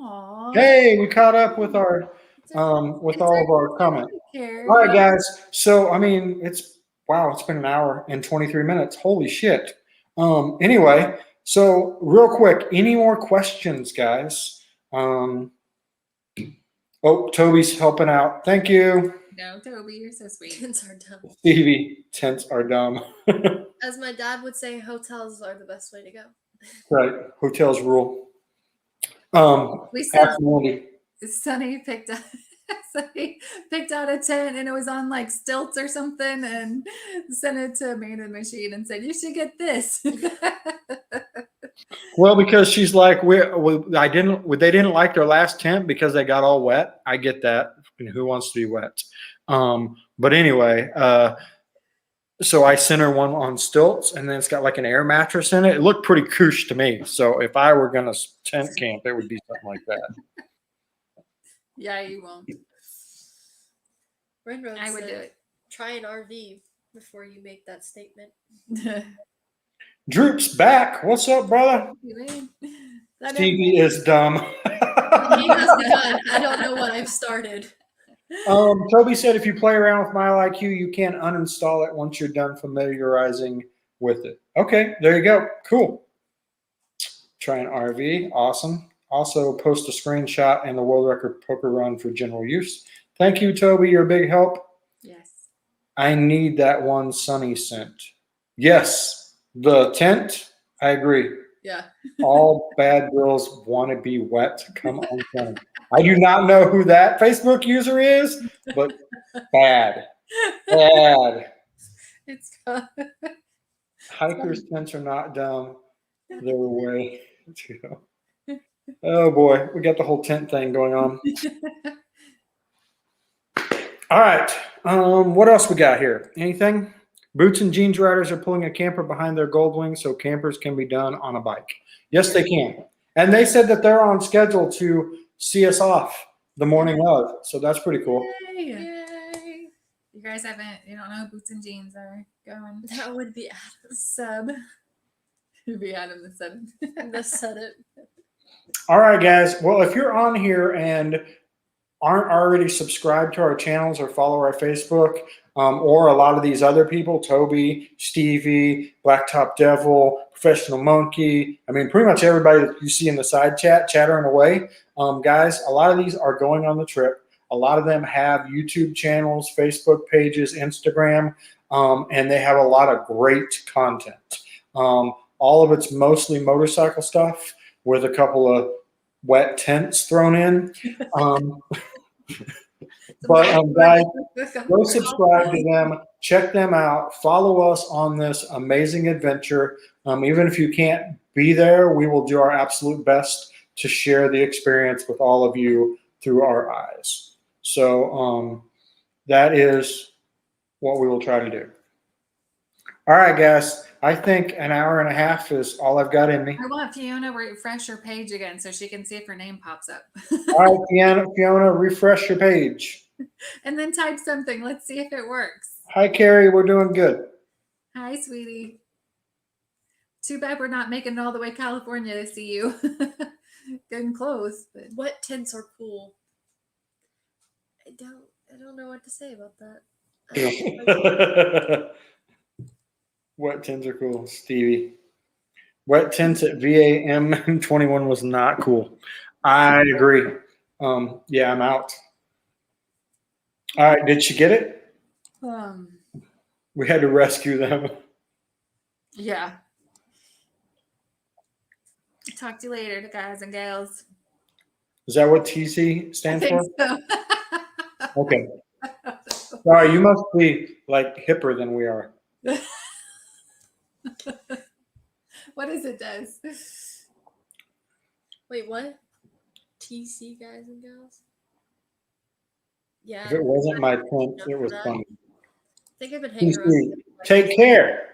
Aww. Hey, we caught up with our with all of our comments. All right, guys. So it's been an hour and 23 minutes. Holy shit. Anyway, so real quick, any more questions, guys? Oh, Toby's helping out. Thank you. No, Toby, you're so sweet. Tents are dumb. Stevie, tents are dumb. As my dad would say, hotels are the best way to go. Right. Hotels rule. We said Absolutely. Sonny picked out a tent and it was on like stilts or something and sent it to Man in the Machine and said, you should get this. Well, because she's like, they didn't like their last tent because they got all wet. I get that. And who wants to be wet? But anyway, so I sent her one on stilts, and then it's got like an air mattress in it. It looked pretty koosh to me. So if I were gonna tent camp, it would be something like that. Yeah, you won't. Renrod I would said, do it. Try an RV before you make that statement. Droop's back. What's up, brother? Stevie is dumb. He has begun. I don't know what I've started. Toby said if you play around with Mile IQ, you can uninstall it once you're done familiarizing with it. Okay, there you go. Cool. Try an RV. Awesome. Also post a screenshot and the world record poker run for general use. Thank you, Toby. You're a big help. Yes. I need that one sunny scent. Yes, the tent. I agree. Yeah. All bad girls want to be wet. Come on, Sunny. I do not know who that Facebook user is, but bad. Bad. It's Hikers' tents are not dumb. They're way to go. Oh boy, we got the whole tent thing going on. All right. What else we got here? Anything? Boots and jeans riders are pulling a camper behind their gold wing so campers can be done on a bike. Yes, they can. And they said that they're on schedule to see us off the morning of. So that's pretty cool. Yay. Yay! You guys you don't know who Boots and Jeans are going. That would be Adam. Sub. It'd be Adam the sub. The setup. All right, guys. Well, if you're on here and aren't already subscribed to our channels or follow our Facebook, or a lot of these other people, Toby, Stevie, Blacktop Devil, Professional Monkey, I mean, pretty much everybody that you see in the side chat, chattering away. Guys, a lot of these are going on the trip. A lot of them have YouTube channels, Facebook pages, Instagram, and they have a lot of great content. All of it's mostly motorcycle stuff with a couple of wet tents thrown in. But guys, go subscribe to them, check them out, follow us on this amazing adventure. Even if you can't be there, we will do our absolute best to share the experience with all of you through our eyes. So that is what we will try to do. All right, guys. I think an hour and a half is all I've got in me. I want Fiona to refresh her page again so she can see if her name pops up. All right, Fiona, refresh your page. And then type something. Let's see if it works. Hi, Carrie. We're doing good. Hi, sweetie. Too bad we're not making it all the way to California to see you. Getting close. But Wet tents are cool. I don't know what to say about that. Wet tents are cool, Stevie. Wet tents at VAM 21 was not cool. I agree. Yeah, I'm out. All right, did she get it? We had to rescue them. Yeah. Talk to you later, guys and gals. Is that what TC stands for? So. Okay. Sorry, you must be like hipper than we are. What is it, Des? Wait, what? TC guys and gals? Yeah. If it wasn't my tent, it was funny. I think I've been hanging TC, around. take care.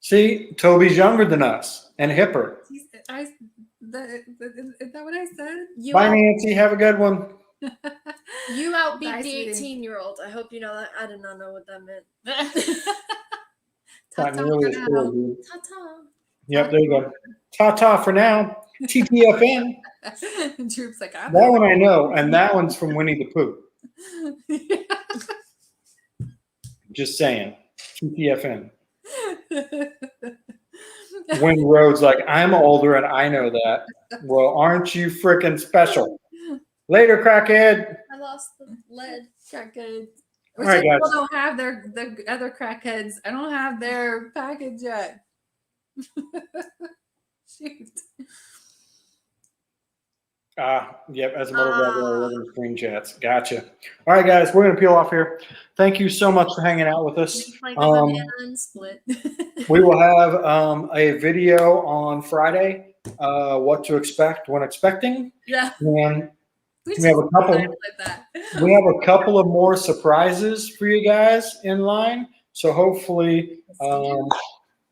See, Toby's younger than us and hipper. Is that what I said? Bye, Nancy. Have a good one. You outbeat Bye, the sweetie. 18-year-old. I hope you know that. I did not know what that meant. Not Ta-ta nearly for as now. cool, dude. Ta-ta. Yep, there you go. Ta-ta for now. TTFN. Droop's like, That one I know, and that one's from Winnie the Pooh. Just saying. TTFN. When Rhodes like, I'm older and I know that. Well, aren't you freaking special? Later, crackhead. I lost the lead. Crackheads. All right, People guys. don't have the other crackheads. I don't have their package yet. Shoot. Yep, as a motor driver, I live in screen chats. Gotcha. All right, guys, we're going to peel off here. Thank you so much for hanging out with us. Like a banana and split. We will have a video on Friday, what to expect when expecting. Yeah. And We have a couple. Like that. we have a couple of more surprises for you guys in line. So hopefully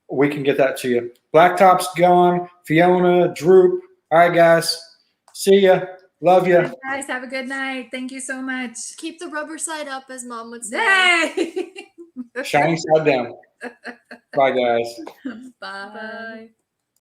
we can get that to you. Blacktop's gone. Fiona, Droop. All right, guys. See ya. Love ya. Guys, have a good night. Thank you so much. Keep the rubber side up, as Mom would say. Yay! Shiny side down. Bye, guys. Bye. Bye.